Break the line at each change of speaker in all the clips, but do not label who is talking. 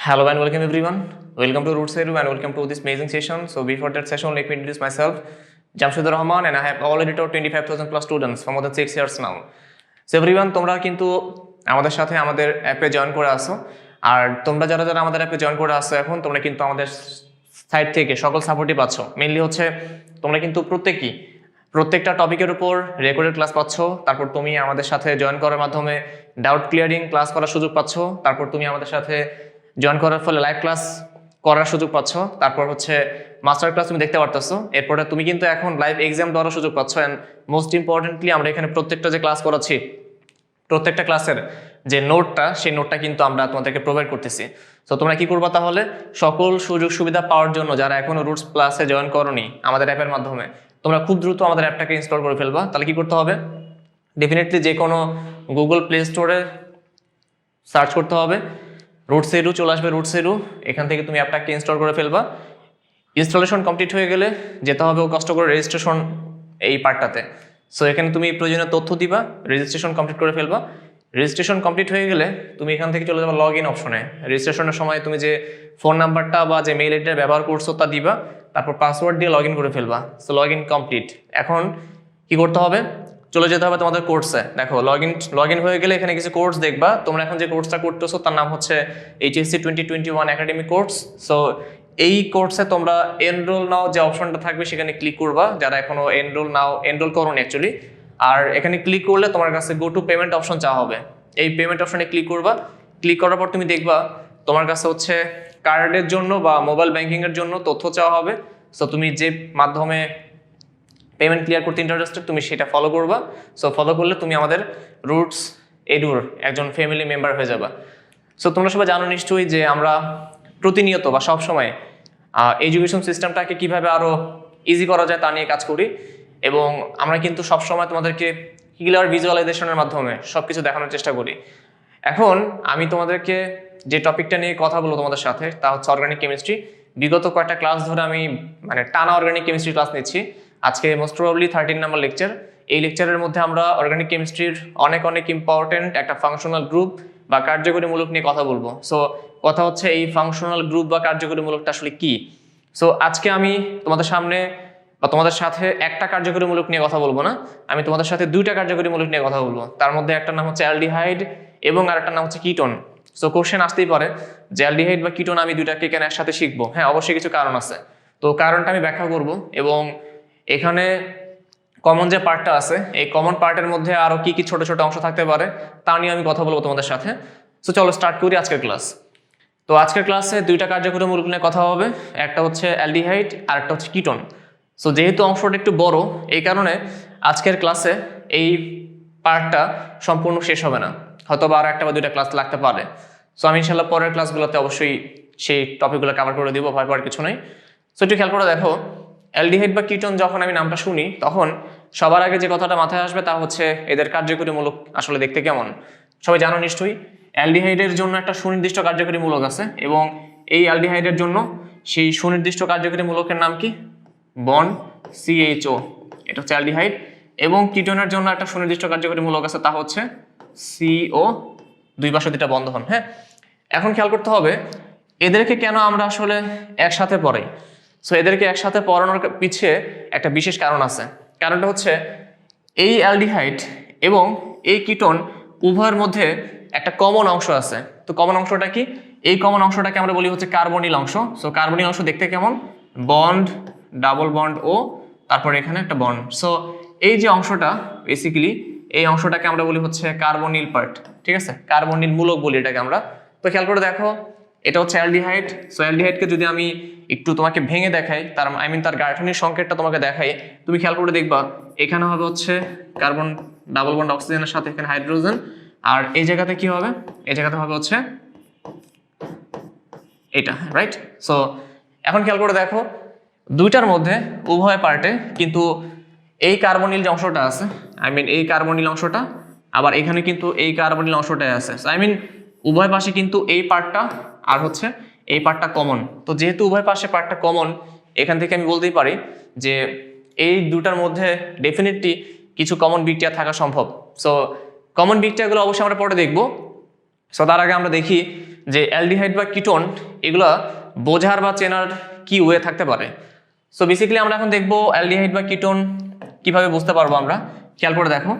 Hello and welcome everyone. Welcome to Roots Edu and welcome to this amazing session. So before that session, let me introduce myself. Jamshidur Rahman, and I have already taught 25,000 plus students for more than 6 years now. So everyone, তোমরা কিন্তু আমাদের সাথে আমাদের অ্যাপে join করে আসো। আর তোমরা যারা যারা আমাদের অ্যাপে জয়েন করে আসো এখন তোমরা কিন্তু আমাদের সাইট থেকে সকল সাপোর্টই পাচ্ছ। মেইনলি হচ্ছে তোমরা কিন্তু প্রত্যেকটা টপিকের উপর রেকর্ডেড ক্লাস পাচ্ছ। তারপর তুমি আমাদের সাথে জয়েন করার মাধ্যমে ডাউট ক্লিয়ারিং ক্লাস করার সুযোগ পাচ্ছ। তারপর তুমি আমাদের সাথে জয়েন করার ফলে লাইভ ক্লাস করার সুযোগ পাচ্ছ। তারপর হচ্ছে মাস্টার ক্লাস তুমি দেখতে পারতেছো। এরপরে তুমি কিন্তু এখন লাইভ এক্সাম দেওয়ার সুযোগ পাচ্ছ। অ্যান্ড মোস্ট ইম্পর্টেন্টলি আমরা এখানে প্রত্যেকটা যে ক্লাস করাচ্ছি প্রত্যেকটা ক্লাসের যে নোটটা সেই নোটটা কিন্তু আমরা তোমাদেরকে প্রোভাইড করতেছি। তো তোমরা কি করবা তাহলে সকল সুযোগ সুবিধা পাওয়ার জন্য যারা এখনো রুটস প্লাসে জয়েন করোনি আমাদের অ্যাপের মাধ্যমে তোমরা খুব দ্রুত আমাদের অ্যাপটাকে ইনস্টল করে ফেলবা। তাহলে কি করতে হবে, ডেফিনেটলি যে কোনো গুগল প্লে স্টোরে সার্চ করতে হবে রুটস এডু, চলে আসবে রুটস এডু। এখান থেকে তুমি অ্যাপটাকে ইনস্টল করে ফেলবা। ইনস্টলেশন কমপ্লিট হয়ে গেলে যেতে হবে কষ্ট করে রেজিস্ট্রেশন এই পার্টটাতে। সো এখানে তুমি প্রয়োজনীয় তথ্য দিবা, রেজিস্ট্রেশন কমপ্লিট করে ফেলবা। রেজিস্ট্রেশন কমপ্লিট হয়ে গেলে তুমি এখান থেকে চলে যাবা লগ ইন অপশনে। রেজিস্ট্রেশনের সময় তুমি যে ফোন নাম্বারটা বা যে মেইল আইডিটা ব্যবহার করছো তা দিবা, তারপর পাসওয়ার্ড দিয়ে লগ ইন করে ফেলবা। So log in complete. এখন কি করতে হবে, চলে যেতে হবে তোমাদের কোর্সে। দেখো লগ ইন হয়ে গেলে এখানে কিছু কোর্স দেখবা। তোমরা এখন যে কোর্সটা করতেছো তার নাম হচ্ছে এইচএসসি 2021 একাডেমিক কোর্স। সো এই কোর্সে তোমরা এনরোল নাও যে অপশনটা থাকবে সেখানে ক্লিক করবা, যারা এখনো এনরোল করোনি অ্যাকচুয়ালি। আর এখানে ক্লিক করলে তোমার কাছে গো টু পেমেন্ট অপশন চাওয়া হবে। এই পেমেন্ট অপশনে ক্লিক করবা। ক্লিক করার পর তুমি দেখবা তোমার কাছে হচ্ছে কার্ডের জন্য বা মোবাইল ব্যাংকিংয়ের জন্য তথ্য চাওয়া হবে। সো তুমি যে মাধ্যমে পেমেন্ট ক্লিয়ার করতে ইন্টারেস্টেড তুমি সেটা ফলো করবা। সো ফলো করলে তুমি আমাদের রুটস এডুর একজন ফ্যামিলি মেম্বার হয়ে যাবা। সো তোমরা সবাই জানো নিশ্চয়ই যে আমরা প্রতিনিয়ত বা সবসময় এডুকেশন সিস্টেমটাকে কিভাবে আরও ইজি করা যায় তা নিয়ে কাজ করি। এবং আমরা কিন্তু সবসময় তোমাদেরকে ক্লিয়ার ভিজুয়ালাইজেশনের মাধ্যমে সব কিছু দেখানোর চেষ্টা করি। এখন আমি তোমাদেরকে যে টপিকটা নিয়ে কথা বলবো তোমাদের সাথে তা হচ্ছে অর্গানিক কেমিস্ট্রি। বিগত কয়েকটা ক্লাস ধরে আমি টানা অর্গানিক কেমিস্ট্রি ক্লাস নিচ্ছি। আজকে মোস্ট প্রবাবলি 13 নম্বর লেকচার। এই লেকচারের মধ্যে আমরা অর্গানিক কেমিস্ট্রির অনেক ইম্পর্টেন্ট একটা ফাংশনাল গ্রুপ বা কার্যকরী মূলক নিয়ে কথা বলবো। সো কথা হচ্ছে এই ফাংশনাল গ্রুপ বা কার্যকরী মূলকটা আসলে কি। সো আজকে আমি তোমাদের সামনে বা তোমাদের সাথে একটা কার্যকরী মূলক নিয়ে কথা বলবো না, আমি তোমাদের সাথে দুইটা কার্যকরী মূলক নিয়ে কথা বলবো। তার মধ্যে একটা নাম হচ্ছে অ্যালডিহাইড এবং আরেকটা নাম হচ্ছে কিটোন। সো কোশ্চেন আসতেই পারে যে অ্যালডিহাইড বা কিটোন আমি দুইটাকে কেন একসাথে শিখবো। হ্যাঁ, অবশ্যই কিছু কারণ আছে। তো কারণটা আমি ব্যাখ্যা করব এবং এখানে কমন যে পার্টটা আছে এই কমন পার্টের মধ্যে আরো কি কি ছোট ছোট অংশ থাকতে পারে তা নিয়ে আমি কথা বলবো তোমাদের সাথে। সো চলো স্টার্ট করি আজকের ক্লাস। তো আজকের ক্লাসে দুইটা কার্যকরী মূলক নিয়ে কথা হবে, একটা হচ্ছে অ্যালডিহাইড আর একটা হচ্ছে কিটোন। সো যেহেতু অংশটা একটু বড় এই কারণে আজকের ক্লাসে এই পার্টটা সম্পূর্ণ শেষ হবে না, হয়তো বা আর একটা বা দুইটা ক্লাস লাগতে পারে। সো আমি ইনশাল্লাহ পরের ক্লাসগুলোতে অবশ্যই সেই টপিকগুলো কভার করে দিব, ভয় পাওয়ার কিছু নেই। সো একটু খেয়াল করে দেখো, অ্যালডিহাইড বা কিটোন যখন আমি নামটা শুনি তখন সবার আগে যে কথাটা মাথায় আসবে তা হচ্ছে এদের কার্যকরী মূলক আসলে দেখতে কেমন। সবাই জানো নিশ্চয়ই অ্যালডিহাইডের জন্য একটা সুনির্দিষ্ট কার্যকরী মূলক আছে এবং এই অ্যালডিহাইডের জন্য সেই সুনির্দিষ্ট কার্যকরী মূলকের নাম কি, বন্ড CHO, এটা হচ্ছে অ্যালডিহাইড। এবং কিটোনের জন্য একটা সুনির্দিষ্ট কার্যকরী মূলক আছে তা হচ্ছে CO, দুই পাশে দুইটা বন্ধন। হ্যাঁ, এখন খেয়াল করতে হবে এদেরকে কেন আমরা আসলে একসাথে পড়াই। সো এদেরকে একসাথে পড়ানোর পিছিয়ে একটা বিশেষ কারণ আছে। কারণটা হচ্ছে এই অ্যালডিহাইড এবং এই কিটোন উভয়ের মধ্যে একটা কমন অংশ আছে। তো কমন অংশটা কি, এই কমন অংশটাকে আমরা বলি হচ্ছে কার্বনিল অংশ। সো কার্বনিল অংশ দেখতে কেমন, বন্ড, ডাবল বন্ড ও তারপরে এখানে একটা বন্ড। সো এই যে অংশটা বেসিক্যালি এই অংশটাকে আমরা বলি হচ্ছে কার্বনিল পার্ট। ঠিক আছে, কার্বনিল মূলক বলি এটাকে আমরা। তো খেয়াল করে দেখো এটা হচ্ছে অ্যালডিহাইড। সো অ্যালডিহাইডকে যদি আমি একটু তোমাকে ভেঙে দেখাই, তার গাঠনিক সংকেতটা তোমাকে দেখাই, তুমি খেয়াল করে দেখবা এখানে হবে হচ্ছে কার্বন ডাবল বন্ড অক্সিজেনের সাথে এখানে হাইড্রোজেন, আর এই জায়গাতে কি হবে, এই জায়গাতে হবে হচ্ছে এটা, রাইট। সো এখন খেয়াল করে দেখো দুইটার মধ্যে উভয় পার্টে কিন্তু এই কার্বনিল যে অংশটা আছে, এই কার্বনিল অংশটা, আবার এখানে কিন্তু এই কার্বনিল অংশটাই আছে। উভয় পাশে কিন্তু এই পার্টটা আর হচ্ছে এই পার্টটা কমন। তো যেহেতু উভয় পাশে পার্টটা কমন, এখান থেকে আমি বলতেই পারি যে এই দুটার মধ্যে ডেফিনেটলি কিছু কমন বিক্রিয়া থাকা সম্ভব। সো কমন বিক্রিয়াগুলো অবশ্যই আমরা পরে দেখবো। সো তার আগে আমরা দেখি যে অ্যালডিহাইড বা কিটোন এগুলা বোঝার বা চেনার কি ওয়ে থাকতে পারে। সো বেসিক্যালি আমরা এখন দেখবো অ্যালডিহাইড বা কিটোন কিভাবে বুঝতে পারবো আমরা। খেয়াল করে দেখো,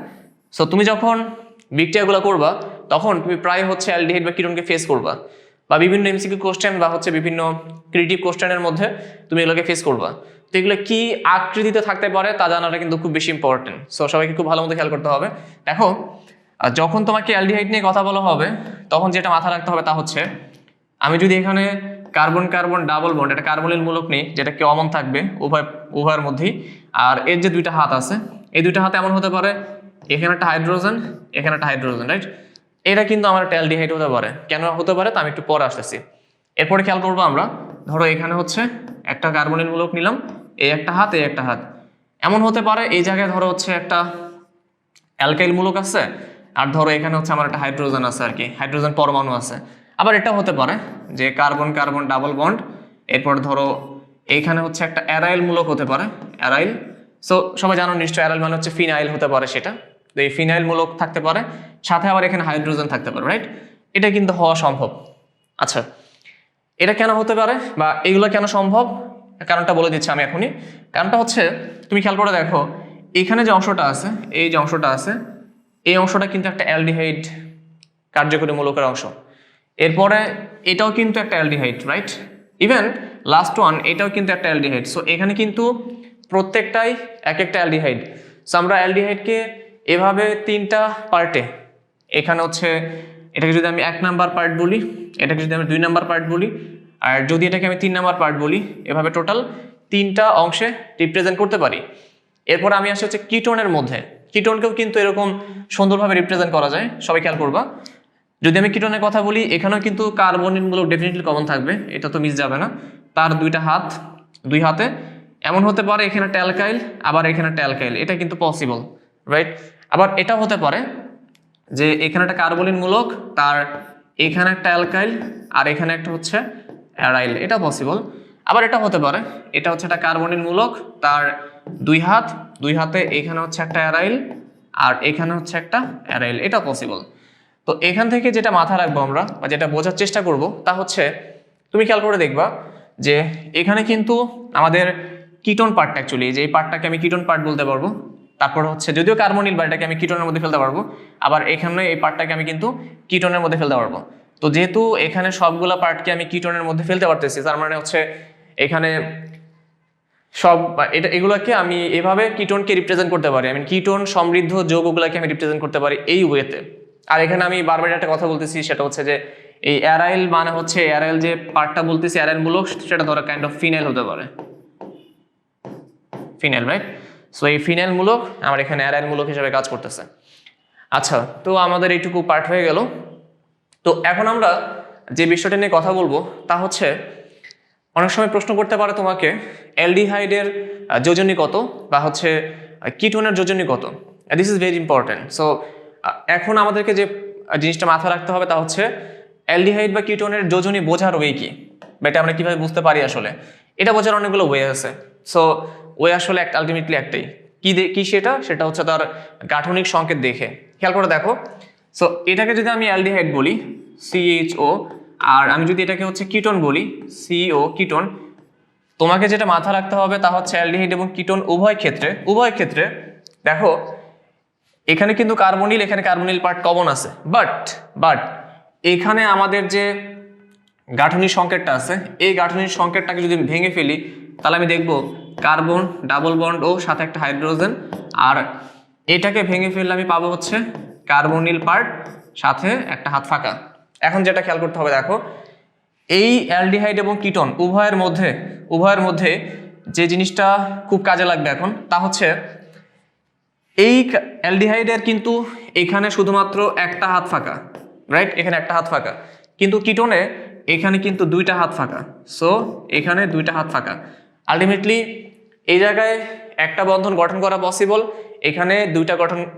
সো তুমি যখন বিক্রিয়াগুলো করবা তখন তুমি প্রায় হচ্ছে অ্যালডিহাইড বা কিটোনকে ফেস করবা, বা বিভিন্ন এমসিকিউ কোশ্চেন বা হচ্ছে বিভিন্ন ক্রিয়েটিভ কোশ্চেনের মধ্যে তুমি এগুলোকে ফেস করবা। তো এগুলো কি আকৃতিতে থাকতে পারে তা জানাটা কিন্তু খুব বেশি ইম্পর্টেন্ট। সো সবাইকে খুব ভালো মতো খেয়াল করতে হবে। দেখো, যখন তোমাকে অ্যালডিহাইড নিয়ে কথা বলা হবে তখন যেটা মাথা রাখতে হবে তা হচ্ছে, আমি যদি এখানে কার্বন কার্বন ডাবল বন্ড এটা কার্বনিল মূলক নিই যেটা কমন থাকবে উভয়ের মধ্যেই, আর এর যে দুইটা হাত আছে এই দুইটা হাত এমন হতে পারে এখানে একটা হাইড্রোজেন এখানে একটা হাইড্রোজেন, রাইট? এটা কিন্তু আমার একটা অ্যালডিহাইড হতে পারে। কেন হতে পারে তা আমি একটু পরে আসতেছি। এরপরে খেয়াল করবো আমরা, ধরো এখানে হচ্ছে একটা কার্বনিল মূলক নিলাম, এই একটা হাত এই একটা হাত, এমন হতে পারে এই জায়গায় ধরো হচ্ছে একটা অ্যালকাইল মূলক আছে, আর ধরো এখানে হচ্ছে আমার একটা হাইড্রোজেন আছে আর কি, হাইড্রোজেন পরমাণু আছে। আবার এটা হতে পারে যে কার্বন কার্বন ডাবল বন্ড, এরপর ধরো এইখানে হচ্ছে একটা অ্যারাইল মূলক হতে পারে, অ্যারাইল। সো সবাই জানো নিশ্চয় অ্যারাইল মানে হচ্ছে ফিনাইল হতে পারে সেটা। তো এই ফিনাইল মূলক থাকতে পারে, সাথে আবার এখানে হাইড্রোজেন থাকতে পারে, রাইট? এটা কিন্তু হওয়া সম্ভব। আচ্ছা, এটা কেন হতে পারে বা এগুলো কেন সম্ভব কারণটা বলে দিচ্ছি আমি এখনই। কারণটা হচ্ছে তুমি খেয়াল করে দেখো, এখানে যে অংশটা আছে এই যে অংশটা আছে এই অংশটা কিন্তু একটা অ্যালডিহাইড কার্যকরী মূলকের অংশ। এরপরে এটাও কিন্তু একটা aldehyde, right? Even last one এটাও কিন্তু একটা অ্যালডিহাইড। সো এখানে কিন্তু প্রত্যেকটাই এক একটা অ্যালডিহাইড। সো আমরা অ্যালডিহাইডকে এভাবে তিনটা পার্টে, এখানে হচ্ছে এটাকে যদি আমি 1 নাম্বার পার্ট বলি, এটাকে যদি আমি 2 নাম্বার পার্ট বলি, আর যদি এটাকে আমি 3 নাম্বার পার্ট বলি, এভাবে টোটাল 3টা অংশে রিপ্রেজেন্ট করতে পারি। এরপর আমি আসি হচ্ছে কিটোনের মধ্যে। কিটোনকেও কিন্তু এরকম সুন্দরভাবে রিপ্রেজেন্ট করা যায়, সবাই খেয়াল করবা। যদি আমি কিটোনের কথা বলি এখানেও কিন্তু কার্বনিল মূলক ডেফিনেটলি কমন থাকবে, এটা তো মিস যাবে না। তার দুইটা হাত, দুই হাতে এমন হতে পারে এখানে একটা অ্যালকাইল আবার এখানে একটা অ্যালকাইল, এটা কিন্তু পসিবল, রাইট? আবার এটা হতে পারে যে এখানে একটা কার্বনিল মূলক, তার এখানে একটা অ্যালকাইল আর এখানে একটা হচ্ছে অ্যারাইল, এটা পসিবল। আবার এটা হতে পারে এটা হচ্ছে একটা কার্বনিল মূলক, তার দুই হাত, দুই হাতে এখানে হচ্ছে একটা অ্যারাইল আর এখানে হচ্ছে একটা অ্যারাইল, এটা পসিবল। তো এখান থেকে যেটা মাথা রাখবো আমরা বা যেটা বোঝার চেষ্টা করব তা হচ্ছে, তুমি খেয়াল করে দেখবা যে এখানে কিন্তু আমাদের কিটোন পার্টটা অ্যাকচুয়ালি, যে এই পার্টটাকে আমি কিটোন পার্ট বলতে পারবো। তারপর হচ্ছে যদিও কার্বনিল বা এটাকে আমি কিটোনের মধ্যে ফেলতে পারবো, আবার এখানে এই পার্টটাকে আমি কিন্তু কিটোনের মধ্যে ফেলতে পারবো। তো যেহেতু এখানে সবগুলা পার্টকে আমি কিটোনের মধ্যে ফেলতে পারতেছি, তার মানে হচ্ছে এখানে সব এটা এগুলোকে আমি এভাবে কিটোনকে রিপ্রেজেন্ট করতে পারি, আমি কিটোন সমৃদ্ধ যৌগগুলোকে আমি রিপ্রেজেন্ট করতে পারি এই ওয়েতে। আর এখানে আমি বারবার একটা কথা বলতেছি, সেটা হচ্ছে যে এই অ্যারাইল মানে হচ্ছে অ্যারাইল যে পার্টটা বলতেছি অ্যারাইল মূলক, সেটা ধরো কাইন্ড অফ ফিনাইল হতে পারে, ফিনাইল, রাইট? সো এই ফিনাইল মূলক আমার এখানে অ্যারাইল মূলক হিসেবে কাজ করতেছে। আচ্ছা, তো আমাদের এইটুকু পার্ট হয়ে গেল। তো এখন আমরা যে বিষয়টা নিয়ে কথা বলবো তা হচ্ছে, অনেক সময় প্রশ্ন করতে পারে তোমাকে অ্যালডিহাইডের যোজনী কত বা হচ্ছে কিটোনের যোজনী কত। This is very important. So এখন আমাদেরকে যে জিনিসটা মাথায় রাখতে হবে তা হচ্ছে অ্যালডিহাইড বা কিটোনের যোজনী বোঝার ওয়ে কি, বা এটা আমরা কিভাবে বুঝতে পারি। আসলে এটা বোঝার অনেকগুলো ওয়ে আছে। সো ওয়ে আসলে আলটিমেটলি একটাই, কি সেটা হচ্ছে তার গাঠনিক সংকেত দেখে। খেয়াল করে দেখো, সো এটাকে যদি আমি অ্যালডিহাইড বলি CHO, আর আমি যদি এটাকে হচ্ছে কিটোন বলি CO কিটোন, তোমাকে যেটা মাথা রাখতে হবে তা হচ্ছে অ্যালডিহাইড এবং কিটোন উভয় ক্ষেত্রে দেখো এখানে কিন্তু কার্বনিল, এখানে কার্বনিল পার্ট কমন আছে, বাট এখানে আমাদের যে গাঠনিক সংকেতটা আছে এই গাঠনিক সংকেতটাকে যদি আমি ভেঙে ফেলি তাহলে আমি দেখব কার্বন ডাবল বন্ড ও সাথে একটা হাইড্রোজেন, আর এটাকে ভেঙে ফেললে আমি পাবো হচ্ছে কার্বনিল পার্ট সাথে একটা হাত ফাঁকা। এখন যেটা খেয়াল করতে হবে দেখো, এই অ্যালডিহাইড এবং কিটোন উভয়ের মধ্যে যে জিনিসটা খুব কাজে লাগবে এখন তা হচ্ছে, এই অ্যালডিহাইডের কিন্তু এখানে শুধুমাত্র একটা হাত ফাঁকা, রাইট? এখানে একটা হাত ফাঁকা, কিন্তু কিটোনে এখানে কিন্তু দুইটা হাত ফাঁকা। সো এখানে দুইটা হাত ফাঁকা, আলটিমেটলি এই জায়গায় একটা বন্ধন গঠন করা পসিবল, এখানে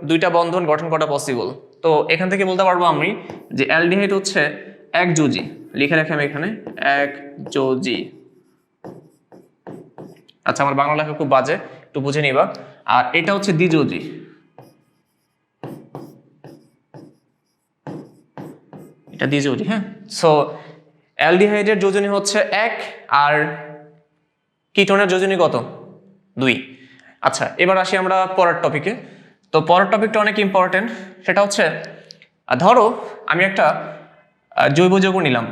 দুইটা বন্ধন গঠন করা পসিবল। তো এখান থেকে বলতে পারবো আমি যে অ্যালডিহাইড হচ্ছে একযোজী, লিখে রাখি আমি এখানে একযোজী। আচ্ছা, আমার বাংলা লেখা খুব বাজে, একটু বুঝে নিবা। আর এটা হচ্ছে দ্বিযোজী, এটা দ্বিযোজী। হ্যাঁ, সো অ্যালডিহাইডের যোজনী হচ্ছে 1 আর কিটোনের যোজনী কত 2। আচ্ছা এবার আসি আমরা পরের টপিকে। তো পরের টপিকটা অনেক ইম্পর্টেন্ট, সেটা হচ্ছে ধরো আমি একটা জৈব যৌগ নিলাম।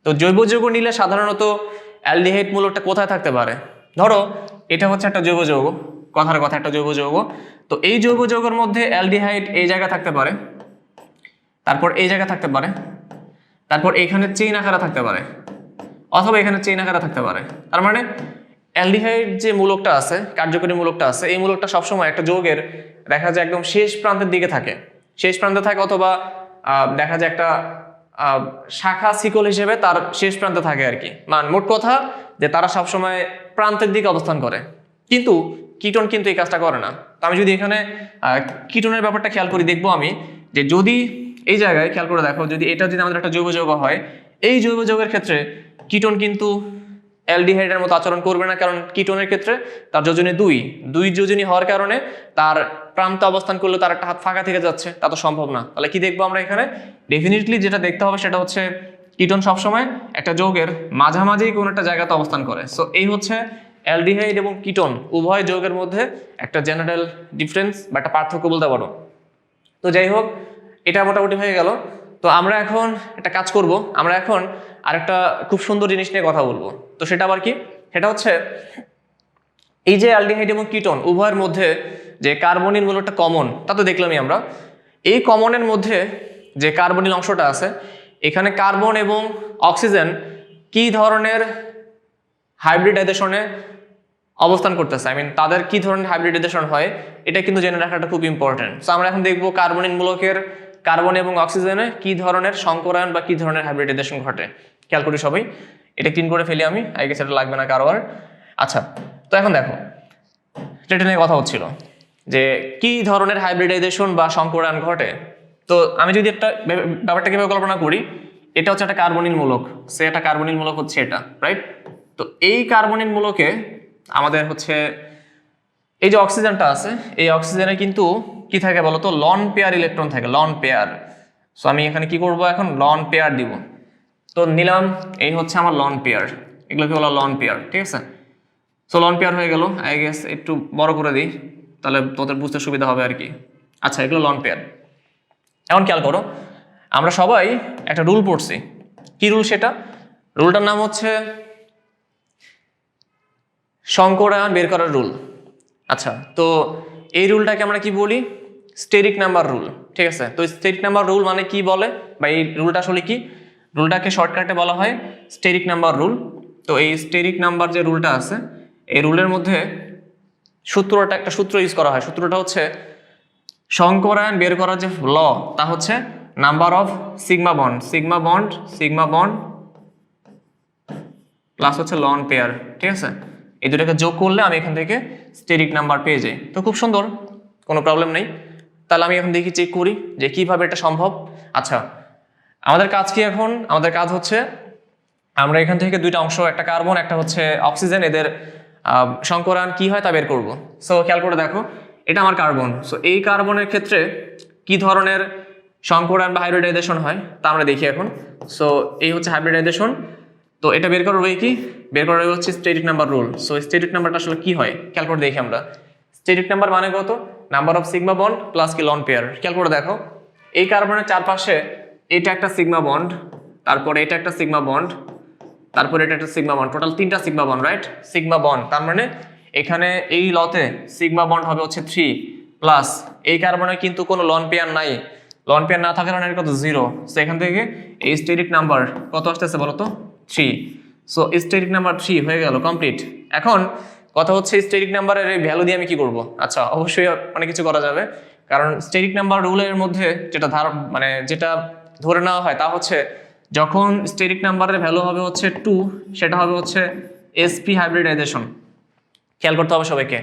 তো জৈব যৌগ নিলে সাধারণত অ্যালডিহাইড মূলকটা কোথায় থাকতে পারে? ধরো এটা হচ্ছে একটা জৈব যৌগ, কথার কথা একটা জৈব যৌগ। তো এই জৈব যৌগের মধ্যে অ্যালডিহাইড এই জায়গা থাকতে পারে, তারপর এই জায়গা থাকতে পারে, তারপর এখানে চেইন আকারে থাকতে পারে, অথবা এখানে চেইন আকারে থাকতে পারে। তার মানে অ্যালডিহাইড যে মূলকটা আছে, কার্যকরী মূলকটা আছে, এই মূলকটা সবসময় একটা যৌগের দেখা যায় একদম শেষ প্রান্তের দিকে থাকে, শেষ প্রান্তে থাকে, অথবা দেখা যায় একটা শাখা শিকল হিসেবে তার শেষ প্রান্তে থাকে আর কি। মোট কথা যে তারা সবসময় প্রান্তের দিকে অবস্থান করে। কিন্তু কিটোন কিন্তু এই কাজটা করে না। তো আমি যদি এখানে কিটোনের ব্যাপারটা খেয়াল করি, দেখবো আমি যে যদি এই জায়গায় খেয়াল করে দেখো, যদি এটা যদি আমাদের একটা জৈব যৌগ হয়, এই জৈব যৌগের ক্ষেত্রে কিটোন কিন্তু অ্যালডিহাইডের মতো আচরণ করবে না, কারণ কিটোনের ক্ষেত্রে তার যোজনী 2 যোজনী হওয়ার কারণে তার প্রান্তে অবস্থান করলে তার একটা হাত ফাঁকা থেকে যাচ্ছে, তা তো সম্ভব না। তাহলে কি দেখবো আমরা এখানে? ডেফিনেটলি যেটা দেখতে হবে সেটা হচ্ছে কিটোন সবসময় একটা যৌগের মাঝামাঝি কোনো একটা জায়গাতে অবস্থান করে। সো এই হচ্ছে অ্যালডিহাইড এবং কিটোন উভয় যৌগের মধ্যে একটা জেনারেল ডিফারেন্স বা একটা পার্থক্য বলতে পারো। তো যাই হোক, এটা মোটামুটি হয়ে গেল। তো আমরা এখন একটা কাজ করব, আমরা এখন আরেকটা খুব সুন্দর জিনিস নিয়ে কথা বলবো। তো সেটা আবার কি? সেটা হচ্ছে এই যে অ্যালডিহাইড এবং কিটোন উভয়ের মধ্যে যে কার্বনিল মূলকটা কমন, তা তো দেখলামই আমরা। এই কমনের মধ্যে যে কার্বনিল অংশটা আছে, এখানে কার্বন এবং অক্সিজেন কি ধরনের হাইব্রিডাইজেশনে অবস্থান করতেছে, তাদের কি ধরনের হাইব্রিডাইজেশন হয়, এটা কিন্তু জেনে রাখাটা খুব ইম্পর্টেন্ট। সো আমরা এখন দেখবো কার্বনিল মূলকের কার্বন এবং অক্সিজেনে কি ধরনের সংকরায়ন বা কি ধরনের হাইব্রিডাইজেশন ঘটে। খেয়াল করি সবাই, এটা ক্লিন করে ফেলি আমি, আই গেস এটা লাগবে না কারো আর। আচ্ছা, তো এখন দেখো যেটা নিয়ে কথা হচ্ছিল যে কি ধরনের হাইব্রিডাইজেশন বা সংকরায়ন ঘটে। তো আমি যদি একটা ব্যাপারটা কিভাবে কল্পনা করি, এটা হচ্ছে একটা কার্বনিল মূলক, সে একটা কার্বনিল মূলক হচ্ছে এটা, রাইট? তো এই কার্বনিল মূলকে আমাদের হচ্ছে এই যে অক্সিজেনটা আছে, এই অক্সিজেনে কিন্তু কি থাকে বলতো? লন পেয়ার ইলেকট্রন থাকে, লন পেয়ার। সো আমি এখানে কি করব? এখন লন পেয়ার দিব। তো নিলাম, এই হচ্ছে আমার লন পেয়ার, এগুলোকে বলা লন পেয়ার, ঠিক আছে? সো লন পেয়ার হয়ে গেল। আই গেস একটু বড় করে দিই, তাহলে তোদের বুঝতে সুবিধা হবে আর কি। আচ্ছা, এগুলো লন পেয়ার। এখন খেয়াল করো, আমরা সবাই একটা রুল পড়ছি। কি রুল সেটা? রুলটার নাম হচ্ছে সংকরায়ন বের করার রুল। আচ্ছা, তো এই রুলটাকে আমরা কি বলি? স্টেরিক নাম্বার রুল, ঠিক আছে? তো স্টেরিক নাম্বার রুল মানে কি বলে, বা এই রুলটা আসলে কি? রুলটাকে শর্টকাটে বলা হয় স্টেরিক নাম্বার রুল। তো এই স্টেরিক নাম্বার যে রুলটা আছে, এই রুলের মধ্যে একটা সূত্র ইউজ করা হয়। সূত্রটা হচ্ছে সংকরায়ন বের করার যে ল, তা হচ্ছে number of sigma bond plus হচ্ছে লন পেয়ার, ঠিক আছে? এই দুটাকে যোগ করলে আমি এখান থেকে স্টেরিক নাম্বার পেয়ে যাই। তো খুব সুন্দর, কোনো প্রবলেম নেই। তাহলে আমি এখন দেখি, চেক করি যে কিভাবে এটা সম্ভব। আচ্ছা, আমাদের কাজ কি এখন? আমাদের কাজ হচ্ছে আমরা এখান থেকে দুইটা অংশ, একটা কার্বন একটা হচ্ছে অক্সিজেন, এদের সংকরায়ন কি হয় তা বের করব। সো খেয়াল করে দেখো, এটা আমার কার্বন। সো এই কার্বনের ক্ষেত্রে কি ধরনের সংকরায়ন বা হাইব্রিডাইজেশন হয় তা আমরা দেখি এখন। সো এই হচ্ছে হাইব্রিডাইজেশন। তো এটা বের করার ওয়ে কি? বের করার ওয়ে হচ্ছে steric number rule. So steric নাম্বারটা আসলে কি হয় খেয়াল করে দেখি আমরা। স্টেরিক নাম্বার মানে কত? Number of sigma bond plus কি লন পেয়ার। খেয়াল করে দেখো, এই কার্বনের চারপাশে এটা একটা সিগমা বন্ড, তারপরে এটা একটা সিগমা বন্ড, তারপরে এটা একটা সিগমা বন্ড, টোটাল 3টা sigma bond, right? Sigma bond, তার মানে এখানে এই লতে সিগমা বন্ড হবে হচ্ছে 3 প্লাস এই কার্বনে কিন্তু কোনো লন পেয়ার নাই, লন পেয়ার না থাকার কারণে কত? 0। সো এখান থেকে এই স্টেরিক নাম্বার কত আসতেছে বলো তো? 3। সো স্টেরিক নাম্বার 3 হয়ে গেল, কমপ্লিট। এখন কথা হচ্ছে স্টেরিক নাম্বারের এই ভ্যালু দিয়ে আমি কি করব? আচ্ছা, অবশ্যই অনেক কিছু করা যাবে, কারণ স্টেরিক নাম্বার রুলের মধ্যে যেটা যেটা ধরে নেওয়া হয় তা হচ্ছে যখন স্টেরিক নাম্বারের ভ্যালু হবে হচ্ছে 2, সেটা হবে হচ্ছে sp হাইব্রিডাইজেশন। খেয়াল করতে হবে সবাইকে,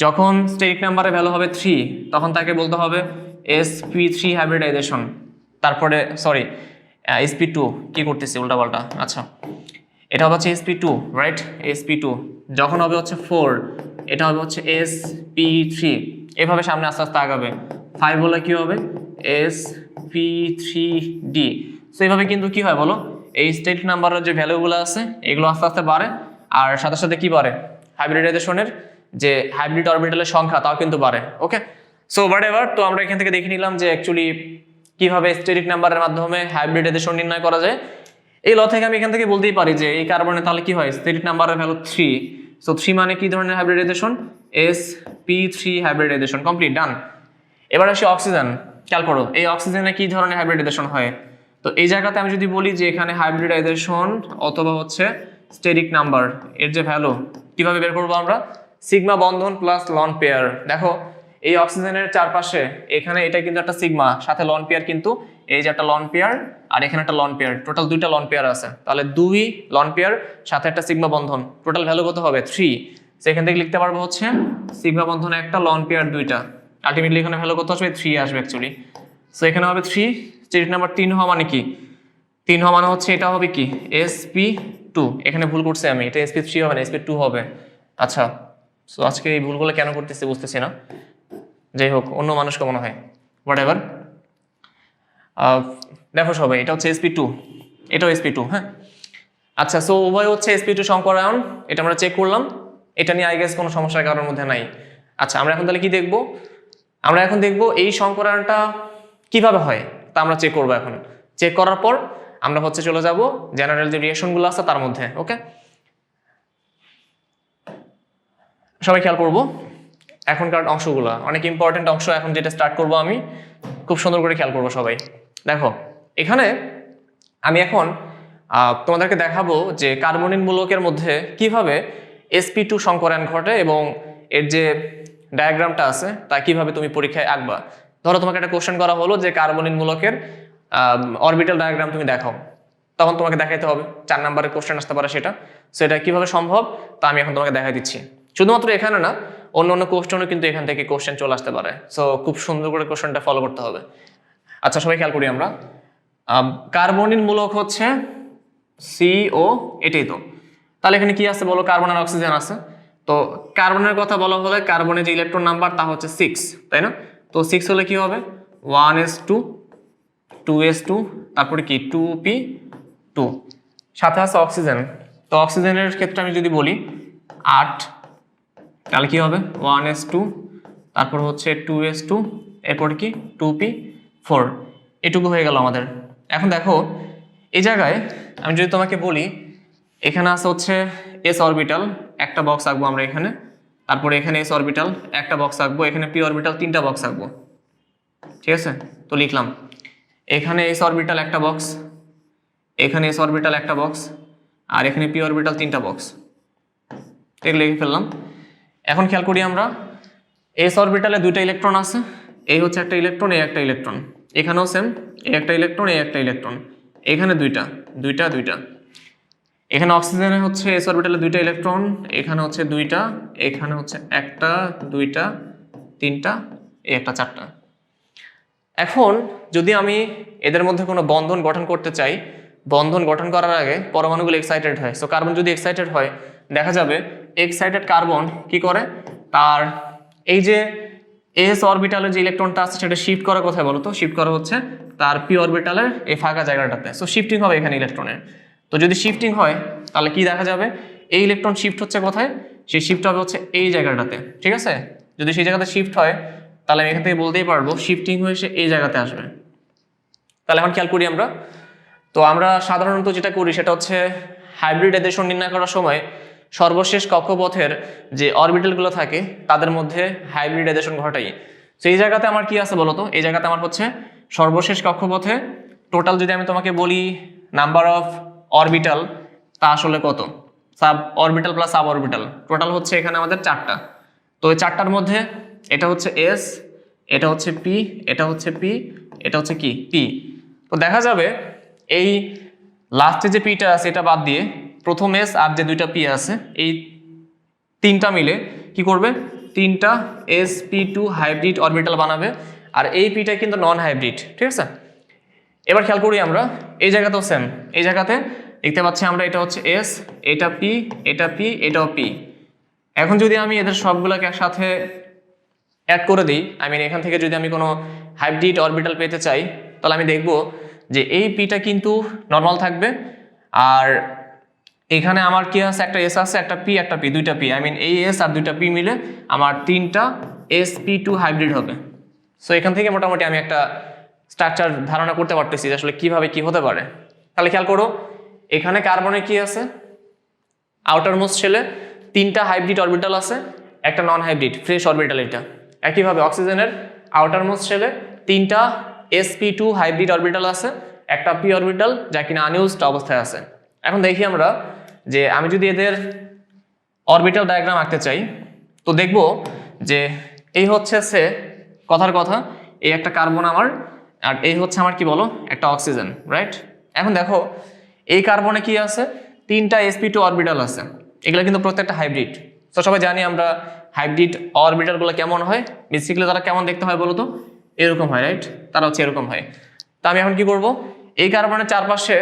যখন স্টেরিক নাম্বারের ভ্যালু হবে 3, তখন তাকে বলতে হবে sp3 হাইব্রিডাইজেশন। তারপরে সরি sp2, কি করতেছি উল্টাপাল্টা। আচ্ছা, এটা হবে হচ্ছে sp2, রাইট? sp2 যখন হবে হচ্ছে 4, এটা হবে হচ্ছে sp3। এভাবে সামনে আস্তে আস্তে আগাবে। 5 হলে কি হবে? sp3d। সো এইভাবে কিন্তু কি হয় বলো? এই স্টেরিক নাম্বারের যে ভ্যালুগুলো আছে এগুলো আস্তে আস্তে বাড়ে, আর সাথে সাথে কি বাড়ে, হাইব্রিডাইজেশনের যে হাইব্রিড অরবিটালের সংখ্যা তাও কিন্তু বাড়ে। ওকে, সো হোয়াট এভার, তো আমরা এখান থেকে দেখে নিলাম যে অ্যাকচুয়ালি কিভাবে স্টেরিক নাম্বারের মাধ্যমে হাইব্রিডাইজেশন নির্ণয় করা যায়। এই ল থেকে আমি এখান থেকে বলতেই পারি যে এই কার্বনে তাহলে কি হয়, স্টেরিক নাম্বারের ভ্যালু 3, সো 3 মানে কি ধরনের হাইব্রিডাইজেশন, sp3 হাইব্রিডাইজেশন, কমপ্লিট, ডান। এবার আসি অক্সিজেন, খেয়াল করো এই অক্সিজেনে কি ধরনের হাইব্রিডাইজেশন হয়। তো এই জায়গাতে আমি যদি বলি যে এখানে হাইব্রিডাইজেশন অথবা হচ্ছে স্টেরিক নাম্বার এর যে ভ্যালু কিভাবে বের করবো আমরা, সিগমা বন্ধন প্লাস লন পেয়ার। দেখো এই অক্সিজেনের চারপাশে এখানে এটা কিন্তু একটা সিগমা, সাথে লন পেয়ার, কিন্তু এই যে একটা লন পেয়ার আর এখানে একটা লন পেয়ার, টোটাল 2টা লন পেয়ার আছে, তাহলে 2 লন পেয়ার সাথে একটা সিগমা বন্ধন, টোটাল ভ্যালু কত হবে 3। সেখান থেকে লিখতে পারবো হচ্ছে সিগমা বন্ধন একটা, লন পেয়ার 2টা, আলটিমেটলি এখানে ভ্যালু কত আসবে 3 আসবে অ্যাকচুয়ালি। সো এখানে হবে 3, স্টেরিক নাম্বার 3 হওয়া মানে কি, 3 হওয়া মানে হচ্ছে এটা হবে কি sp2, এখানে ভুল করছি আমি, এটা sp3 হবে না sp2 হবে। আচ্ছা, সো আজকে এই ভুলগুলো কেন করতেছি বুঝতেছি না, যাই হোক অন্য মানুষকে মনে হয়, হোয়াট এভার। দেখো সবাই এটা হচ্ছে sp2, এটাও sp2, হ্যাঁ। আচ্ছা, সো উভয় হচ্ছে sp2 সংকরায়ন, এটা আমরা চেক করলাম, এটা নিয়ে আই গেস কোনো সমস্যার কারোর মধ্যে নাই। আচ্ছা, আমরা এখন তাহলে কি দেখবো, আমরা এখন দেখবো এই সংকরায়নটা কিভাবে হয় তা আমরা চেক করবো। এখন চেক করার পর আমরা হচ্ছে চলে যাব জেনারেল যে রিঅ্যাকশনগুলো আছে তার মধ্যে। ওকে, সবাই খেয়াল করবো এখনকার অংশগুলো অনেক ইম্পর্টেন্ট অংশ, এখন যেটা স্টার্ট করব আমি খুব সুন্দর করে খেয়াল করবো সবাই। দেখো এখানে আমি এখন তোমাদেরকে দেখাবো যে কার্বনিক মূলকের মধ্যে কিভাবে sp2 সংকরায়ন ঘটে এবং এর যে ডায়াগ্রামটা আছে তা কিভাবে তুমি পরীক্ষায় আঁকবা। ধরো তোমাকে একটা কোশ্চেন করা হলো যে কার্বনিক মূলকের অরবিটাল ডায়াগ্রাম তুমি দেখাও, তখন তোমাকে দেখাইতে হবে 4 নম্বরের কোশ্চেন আসতে পারে সেটা, সেটা কিভাবে সম্ভব তা আমি এখন তোমাকে দেখাই দিচ্ছি। শুধুমাত্র এখানে না, অন্য অন্য কোশ্চেনও কিন্তু এখান থেকে কোশ্চেন চলে আসতে পারে, সো খুব সুন্দর করে কোশ্চেনটা ফলো করতে হবে। আচ্ছা সবাই খেয়াল করি আমরা, কার্বনিক মূলক হচ্ছে CO, এটাই তো, তাহলে এখানে কি আছে বলো, কার্বন আর অক্সিজেন আছে। তো কার্বনের কথা বলা হলে কার্বনের যে ইলেকট্রন নাম্বার তা হচ্ছে 6, তাই না। তো 6 হলে কি হবে 1s2 2s2, তারপরে কি 2p2, সাথে আছে অক্সিজেন। তো অক্সিজেনের ক্ষেত্রে আমি যদি বলি 8, তাহলে কি হবে 1s2, তারপর হচ্ছে 2s2, এরপরে কি 2p4, এটুকু হয়ে গেল আমাদের। এখন দেখো এই জায়গায় আমি যদি তোমাকে বলি এখানে আছে হচ্ছে s অরবিটাল, একটা বক্স আঁকবো আমরা এখানে, তারপরে এখানে s অরবিটাল একটা বক্স আঁকবো, এখানে p অরবিটাল 3টা বক্স আঁকবো, ঠিক আছে। তো লিখলাম এখানে s অরবিটাল একটা বক্স, এখানে s অরবিটাল একটা বক্স, আর এখানে p অরবিটাল 3টা বক্স, ঠিক লিখে ফেললাম। এখন খেয়াল করি আমরা s অরবিটালে 2টা ইলেকট্রন আছে, এই হচ্ছে একটা ইলেকট্রন, এই একটা ইলেকট্রন, এখানেও সেম, এই একটা ইলেকট্রন, এই একটা ইলেকট্রন, এখানে দুইটা দুইটা দুইটা। এখানে অক্সিজেনে হচ্ছে s অরবিটালে 2টা ইলেকট্রন, এখানে হচ্ছে 2টা, এখানে হচ্ছে একটা, 2টা, 3টা, এই একটা 4টা। এখন যদি আমি এদের মধ্যে কোনো বন্ধন গঠন করতে চাই, বন্ধন গঠন করার আগে পরমাণুগুলো এক্সাইটেড হয়। সো কার্বন যদি এক্সাইটেড হয় দেখা যাবে এক্সাইটেড কার্বন কি করে, তার এই যে s অরবিটালের যে ইলেকট্রনটা আছে সেটা শিফট করা কোথায় বলো তো, শিফট করা হচ্ছে তার p অরবিটালের এই ফাঁকা জায়গাটাতে। সো শিফটিং হবে এখানে ইলেকট্রনের। তো যদি শিফটিং হয় তাহলে কি দেখা যাবে, এই ইলেকট্রন শিফট হচ্ছে কোথায়, সেই শিফট হবে হচ্ছে এই জায়গাটাতে, ঠিক আছে। যদি সেই জায়গাতে শিফট হয় তাহলে আমি এখান থেকে বলতেই পারবো শিফটিং হয়ে সে এই জায়গাতে আসবে। তাহলে এখন খেয়াল করি আমরা, তো আমরা সাধারণত যেটা করি সেটা হচ্ছে হাইব্রিডাইজেশন নির্ণয় করার সময় সর্বশেষ কক্ষপথের যে অরবিটালগুলো থাকে তাদের মধ্যে হাইব্রিডাইজেশন ঘটাই। তো এই জায়গাতে আমার কি আছে বলতো, এই জায়গাতে আমার হচ্ছে সর্বশেষ কক্ষপথে টোটাল যদি আমি তোমাকে বলি নাম্বার অফ অরবিটাল তা আসলে কত, sub orbital plus sub orbital total হচ্ছে এখানে আমাদের 4টা। তো এই 4টার মধ্যে এটা হচ্ছে s, এটা হচ্ছে p, এটা হচ্ছে p, এটা হচ্ছে কি p। তো দেখা যাবে এই লাস্টে যে পিটা আছে এটা বাদ দিয়ে প্রথম s আর যে 2টা p আছে এই 3টা মিলে কি করবে, 3টা sp2 হাইব্রিড অরবিটাল বানাবে, আর এই পিটা কিন্তু নন হাইব্রিড, ঠিক আছে। এবার খেয়াল করি আমরা এই জায়গাতেও সেম, এই জায়গাতে দেখতে পাচ্ছি আমরা এটা হচ্ছে s, এটা p, এটা p, এটাও p। এখন যদি আমি এদের সবগুলোকে একসাথে অ্যাড করে দিই, আই মিন এখান থেকে যদি আমি কোনো হাইব্রিড অরবিটাল পেতে চাই তাহলে আমি দেখব যে এই পিটা কিন্তু নর্মাল থাকবে, আর এখানে আমার কি আছে, একটা এস আছে, একটা পি, একটা পি, দুইটা পি, আই মিন এই এস আর দুইটা পি মিলে আমার 3টা sp2 হাইব্রিড হবে। সো এখান থেকে মোটামুটি আমি একটা স্ট্রাকচার ধারণা করতে পারতেছি যে আসলে কিভাবে কি হতে পারে। তাহলে খেয়াল করো, এখানে কার্বনে কি আছে, আউটার মোস্ট শেলে 3টা হাইব্রিড অরবিটাল আছে, একটা নন হাইব্রিড ফ্রেশ অরবিটাল এটা। একইভাবে অক্সিজেনের আউটার মোস্ট শেলে 3টা sp2 হাইব্রিড অরবিটাল আছে, একটা পি অরবিটাল যা কিনা আনইউজড অবস্থায় আছে। এখন দেখি আমরা যে আমি যদি এদের অরবিটাল ডায়াগ্রাম আঁকতে চাই তো দেখব যে এই হচ্ছে সে কথার কথা, এই একটা কার্বন আমার, আর এই হচ্ছে আমার কি বলো একটা অক্সিজেন, রাইট? এখন দেখো এই কার্বনে কি আছে, 3টা sp2 অরবিটাল আছে, এগুলো কিন্তু প্রত্যেকটা হাইব্রিড। তো সবাই জানি আমরা হাইব্রিড অরবিটালগুলো কেমন হয়, বেসিক্যালি তারা কেমন দেখতে হয় বলো তো, এরকম হয়, রাইট? তারা হচ্ছে এরকম হয়। তা আমি এখন কি করব, এই কার্বনের চারপাশে